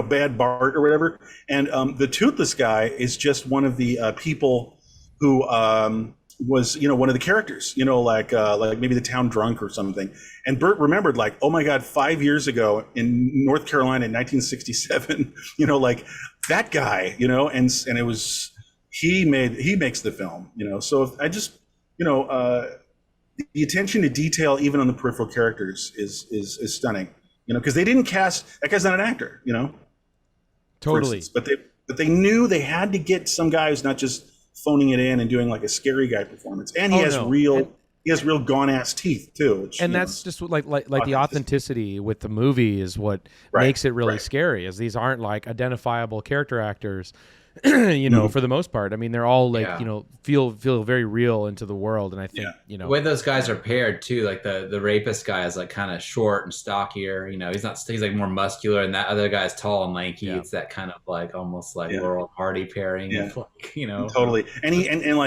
bad Bart or whatever. And the toothless guy is just one of the people who was one of the characters. Like maybe the town drunk or something. And Bert remembered, like, oh my God, 5 years ago in North Carolina in 1967, like that guy, and it was he makes the film, So if I just the attention to detail even on the peripheral characters is stunning, because they didn't cast that guy's not an actor, Totally. Instance, but they knew they had to get some guy who's not just phoning it in and doing like a scary guy performance, and he has real gone ass teeth too. Which, and that's just like the authenticity with the movie is what makes it really scary. Is these aren't like identifiable character actors, for the most part. I mean, they're all like feel very real into the world, and I think the way those guys are paired too. Like the rapist guy is like kind of short and stockier. He's like more muscular, and that other guy's tall and lanky. Yeah. It's that kind of like almost like Laurel Hardy pairing. Yeah. Like, totally. And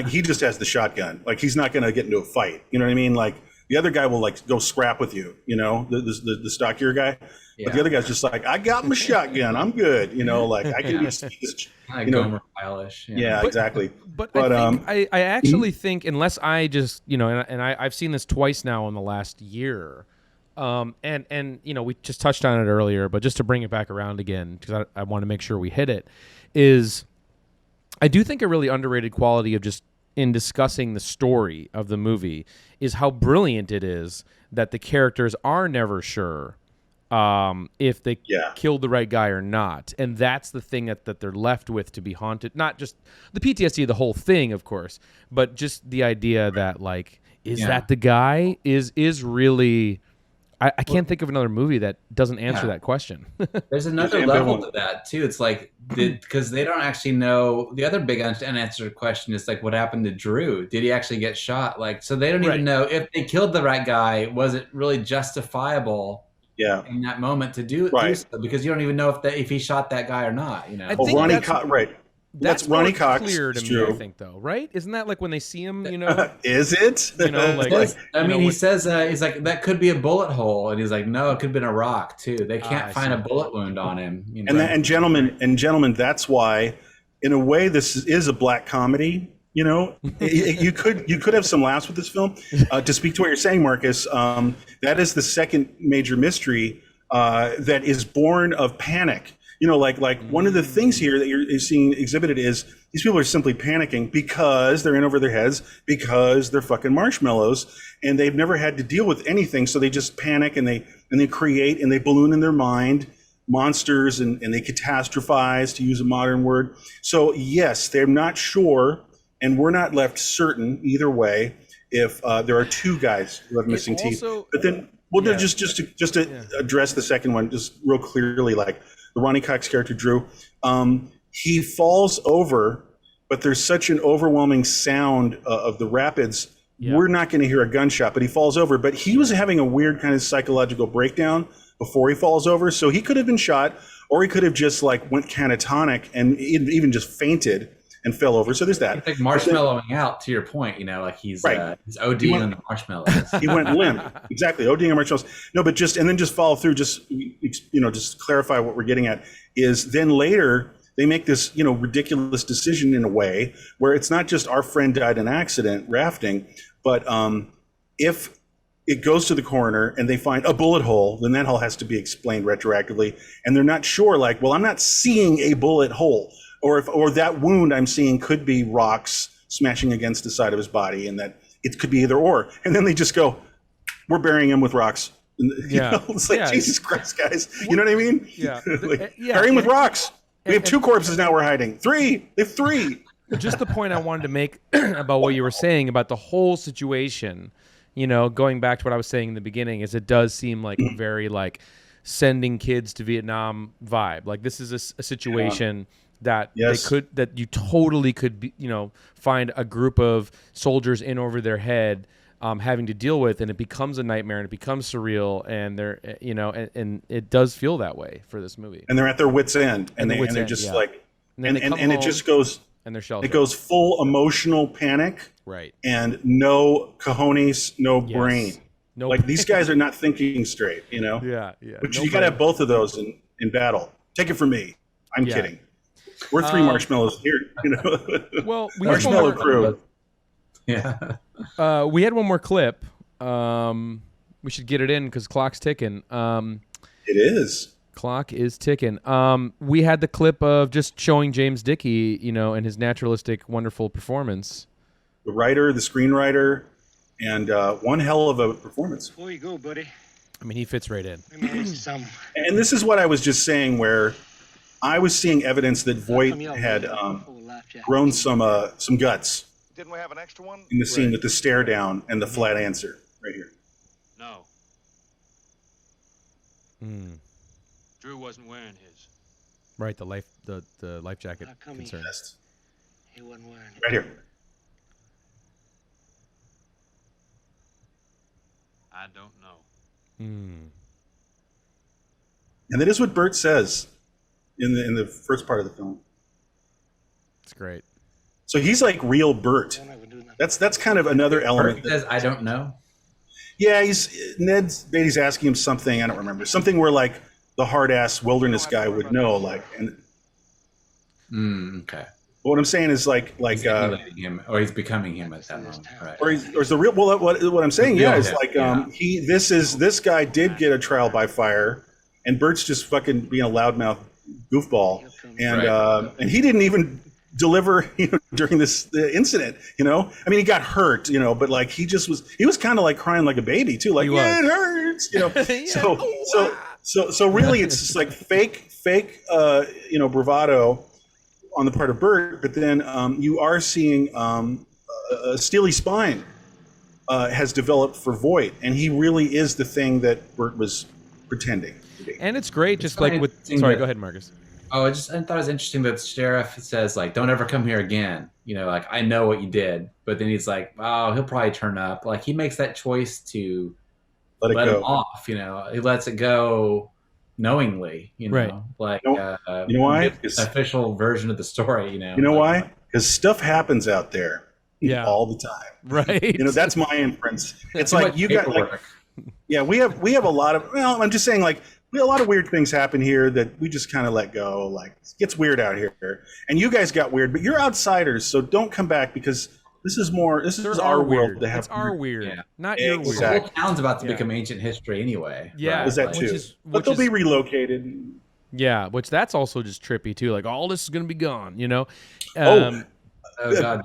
he just has the shotgun. Like he's not going to get into a fight. You know what I mean? Like the other guy will like go scrap with you. The stockier guy. Yeah. But the other guy's just like, I got my shotgun. I'm good. Like I can be. Gomer Pyle-ish. Exactly. But I actually think, unless I just I've seen this twice now in the last year, and we just touched on it earlier, but just to bring it back around again, because I want to make sure we hit it, is I do think a really underrated quality of just in discussing the story of the movie is how brilliant it is that the characters are never sure if they killed the right guy or not. And that's the thing that they're left with to be haunted. Not just the PTSD, the whole thing, of course, but just the idea that, like, is that the guy? Is really... I can't think of another movie that doesn't answer that question. There's another level to that, too. It's like, because they don't actually know. The other big unanswered question is, like, what happened to Drew? Did he actually get shot? Like, so they don't even know if they killed the right guy. Was it really justifiable in that moment to do so? Because you don't even know if he shot that guy or not. You know, I think Ronnie Cox, That's Ronnie Cox. Cox. Clear to me, I think, though, right? Isn't that like when they see him? You know, is it? You know, like he says he's like, that could be a bullet hole, and he's like, no, it could have been a rock too. They can't find a bullet wound on him. You know? And gentlemen, that's why, in a way, this is a black comedy. You know, you could have some laughs with this film. To speak to what you're saying, Marcus, that is the second major mystery that is born of panic. You know, like one of the things here that you're seeing exhibited is these people are simply panicking because they're in over their heads, because they're fucking marshmallows, and they've never had to deal with anything, so they just panic and they create and they balloon in their mind monsters and they catastrophize, to use a modern word. So yes, they're not sure, and we're not left certain either way if there are two guys who have missing teeth. But then, just to address the second one just real clearly, like. The Ronnie Cox character, Drew, he falls over, but there's such an overwhelming sound of the rapids. Yeah. We're not going to hear a gunshot, but he falls over. But he was having a weird kind of psychological breakdown before he falls over. So he could have been shot, or he could have just like went catatonic and even just fainted and fell over. So there's that. It's like marshmallowing out, to your point, you know, like he's ODing on the marshmallows. He went limp. Exactly. ODing on marshmallows. No, but just follow through, just clarify what we're getting at is then later they make this, ridiculous decision in a way where it's not just our friend died in an accident rafting, but if it goes to the coroner and they find a bullet hole, then that hole has to be explained retroactively. And they're not sure, like, well, I'm not seeing a bullet hole. Or that wound I'm seeing could be rocks smashing against the side of his body, and that it could be either or. And then they just go, "We're burying him with rocks." It's like, Jesus Christ, guys. You know what I mean? Yeah. Bury him with rocks. We have two corpses now. We're hiding. Three. They have three. Just the point I wanted to make about what you were saying about the whole situation. Going back to what I was saying in the beginning, is it does seem like very like sending kids to Vietnam vibe. Like this is a situation. Yeah. That you totally could be, find a group of soldiers in over their head, having to deal with, and it becomes a nightmare and it becomes surreal, and they're, and it does feel that way for this movie. And they're at their wits' end, and they're just like, and it just goes, and they're sheltered. It goes full emotional panic, right? And no cojones, no brain. No, like these guys are not thinking straight, Yeah. But you got to have both of those in battle. Take it from me. I'm kidding. We're three marshmallows here, Well, we marshmallow crew. Yeah. We had one more clip. We should get it in because clock's ticking. It is. Clock is ticking. We had the clip of just showing James Dickey, and his naturalistic, wonderful performance. The writer, the screenwriter, and one hell of a performance. Before you go, buddy. I mean, he fits right in. And this is what I was just saying, where I was seeing evidence that Voight had grown some guts. Didn't we have an extra one? In the scene with the stare down and the flat answer right here. No. Drew wasn't wearing his. Right, the life jacket concern. He wasn't wearing it. Right here. I don't know. And that is what Bert says in the first part of the film. It's great. So he's like real Bert. That's kind of another element. Bert says, "I don't know." Yeah, Ned Beatty's asking him something. I don't remember, something where like the hard ass wilderness guy would know. Like, and okay. But what I'm saying is like him, or he's becoming him at that moment, right? Or is the real? Well, what I'm saying, is like this guy did get a trial by fire, and Bert's just fucking being a loudmouth goofball, and he didn't even deliver, during this incident. I mean, he got hurt, but like he was kind of like crying like a baby too, like, yeah, it hurts, so really it's just like fake bravado on the part of Bert, but then you are seeing a steely spine has developed for Voight, and he really is the thing that Bert was pretending to be. And it's great, just like with. Sorry, go ahead, Marcus. Oh, I thought it was interesting that the sheriff says, like, don't ever come here again. Like, I know what you did. But then he's like, oh, he'll probably turn up. Like, he makes that choice to let him off. He lets it go knowingly, Right. Like, you know why? The official version of the story, You know why? Because stuff happens out there all the time. Right. That's my inference. It's like you got like, we have a lot of, well, I'm just saying, like, we have a lot of weird things happen here that we just kind of let go. Like, it gets weird out here, and you guys got weird, but you're outsiders, so don't come back, because this is our world to have. It's our weird, not your weird. The whole town's about to become ancient history anyway. Yeah, right? Is that too? But they'll be relocated. Yeah, which that's also just trippy too. Like, all this is going to be gone.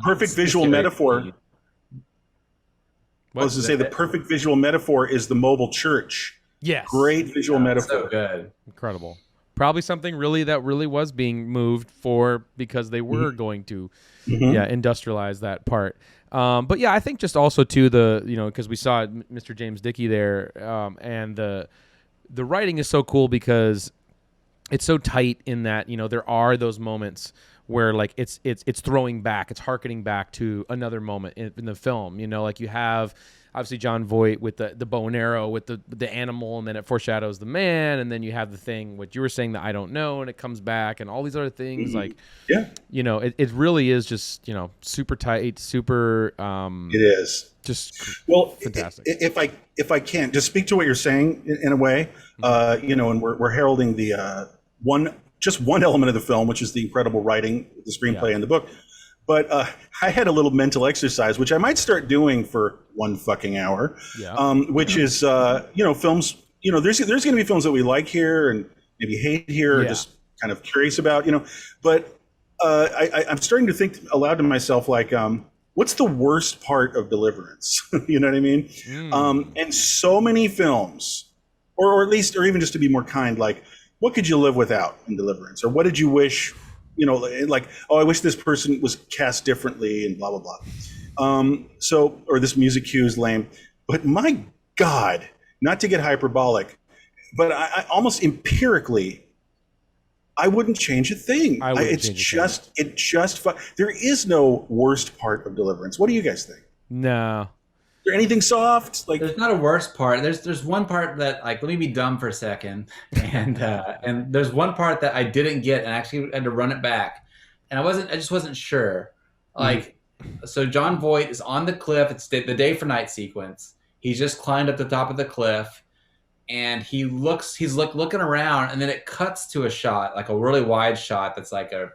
Perfect visual metaphor. I was to say the perfect visual metaphor is the mobile church. Yes. Great visual metaphor. So good. Incredible. Probably something that really was being moved for, because they were going to industrialize that part. But yeah, I think just also too because we saw Mr. James Dickey there, and the writing is so cool because it's so tight in that, there are those moments where like it's throwing back, it's harkening back to another moment in the film. Like you have obviously John Voight with the bow and arrow with the animal, and then it foreshadows the man, and then you have the thing what you were saying, that I don't know, and it comes back, and all these other things. Like, it really is just super tight, super. It is just fantastic. Fantastic. If I can just speak to what you're saying in a way, and we're heralding the one element of the film, which is the incredible writing, the screenplay, and the book. But I had a little mental exercise, which I might start doing for one fucking hour, which is, films, there's going to be films that we like here and maybe hate here, or just kind of curious about, but I'm starting to think aloud to myself, like, what's the worst part of Deliverance? You know what I mean? And so many films, or at least, or even just to be more kind, like, what could you live without in Deliverance? Or what did you wish, like, oh, I wish this person was cast differently and blah, blah, blah. Or this music cue is lame. But my God, not to get hyperbolic, but I almost empirically, I wouldn't change a thing. There is no worst part of Deliverance. What do you guys think? No. Is there anything soft? Like, there's not a worst part. There's one part that, like, let me be dumb for a second, and there's one part that I didn't get, and I actually had to run it back, and I just wasn't sure. Like, so John Voight is on the cliff. It's the day for night sequence. He's just climbed up the top of the cliff, and he's looking around, and then it cuts to a shot, like a really wide shot that's like a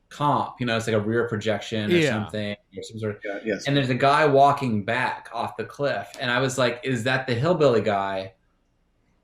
comp, it's like a rear projection or something, or some sort of, and there's a guy walking back off the cliff, and I was like, is that the hillbilly guy?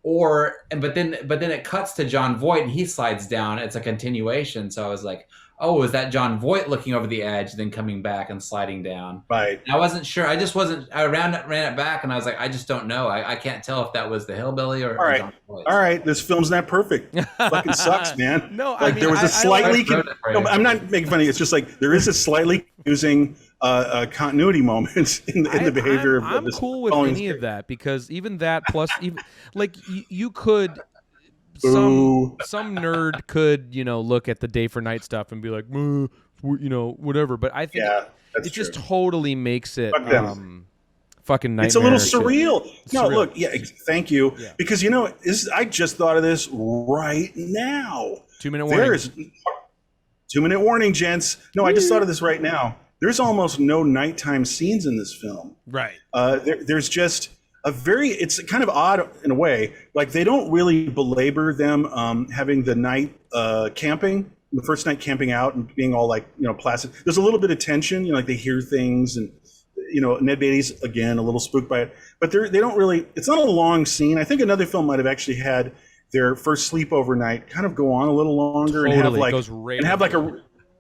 But then it cuts to John Voight, and he slides down. It's a continuation, so I was like, oh, is that John Voight looking over the edge, then coming back and sliding down? Right. And I wasn't sure. I ran it back, and I was like, I just don't know. I can't tell if that was the hillbilly or John Voight. All right, this film's not perfect. Fucking sucks, man. No, like, there was a slightly. I'm not making fun of you. It's just like there is a slightly confusing continuity moment in the behavior of this. I'm cool with any of that, because even that, plus even like you could. Some nerd could, look at the day for night stuff and be like, whatever. But I think it just totally makes it fucking nightmare. It's a little surreal. Look, thank you. Yeah. Because, I just thought of this right now. 2-minute warning. 2-minute warning, gents. No, I just thought of this right now. There's almost no nighttime scenes in this film. Right. There's just... it's kind of odd in a way. Like, they don't really belabor them having the night camping, the first night camping out and being all like, placid. There's a little bit of tension, like they hear things, and Ned Beatty's again a little spooked by it. But they don't really. It's not a long scene. I think another film might have actually had their first sleepover night kind of go on a little longer and have like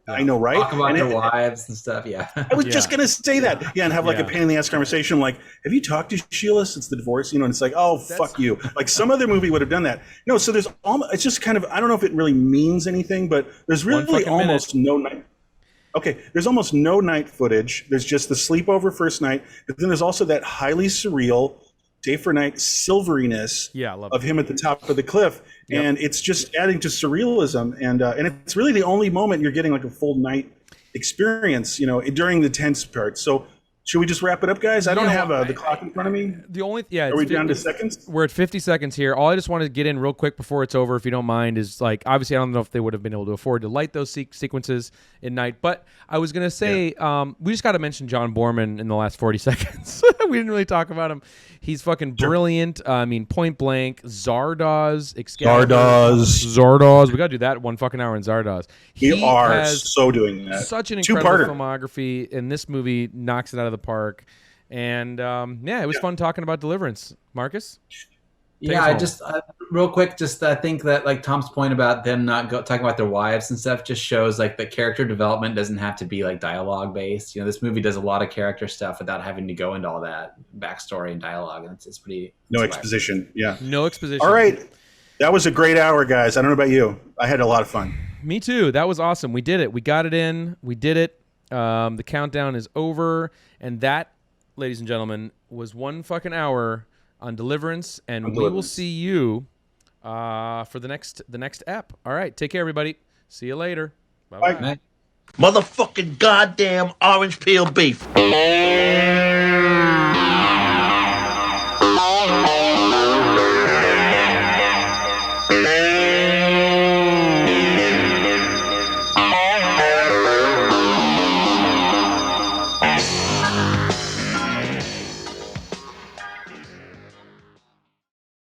I know, right? Talk about And their wives and stuff. Yeah. I was just gonna say that. Yeah, and have like a Yeah. pain in the ass conversation like, have you talked to Sheila since the divorce? And it's like, oh, fuck you. Like some other movie would have done that. No, so there's almost, it's just kind of, I don't know if it really means anything, but there's really fucking almost no night. Okay, there's almost no night footage. There's just the sleepover first night, but then there's also that highly surreal day for night silveriness Yeah, I love of it. him at the top of the cliff. Yep. And it's just adding to surrealism. And it's really the only moment you're getting like a full night experience, during the tense part. So should we just wrap it up, guys? I don't have the clock in front of me. The only Are we down to seconds? We're at 50 seconds here. All I just want to get in real quick before it's over, if you don't mind, is like, obviously I don't know if they would have been able to afford to light those sequences at night, but I was going to say, we just got to mention John Boorman in the last 40 seconds. We didn't really talk about him. He's fucking brilliant. I mean, Point Blank, Zardoz, Excalibur. Zardoz. We got to do that 1 fucking hour in Zardoz. We are so doing that. Such an incredible Two-parter. filmography, and this movie knocks it out of the park. And it was fun talking about Deliverance. Marcus? Yeah, I just real quick, I think that like Tom's point about them not talking about their wives and stuff just shows like the character development doesn't have to be like dialogue based. This movie does a lot of character stuff without having to go into all that backstory and dialogue, and it's pretty. No exposition. Yeah. No exposition. All right. That was a great hour, guys. I don't know about you. I had a lot of fun. Me too. That was awesome. We did it. We got it in. We did it. The countdown is over, and that, ladies and gentlemen, was 1 fucking hour on Deliverance, and we will see you for the next ep. All right, take care, everybody. See you later. Bye-bye. Bye. Motherfucking goddamn orange peel beef.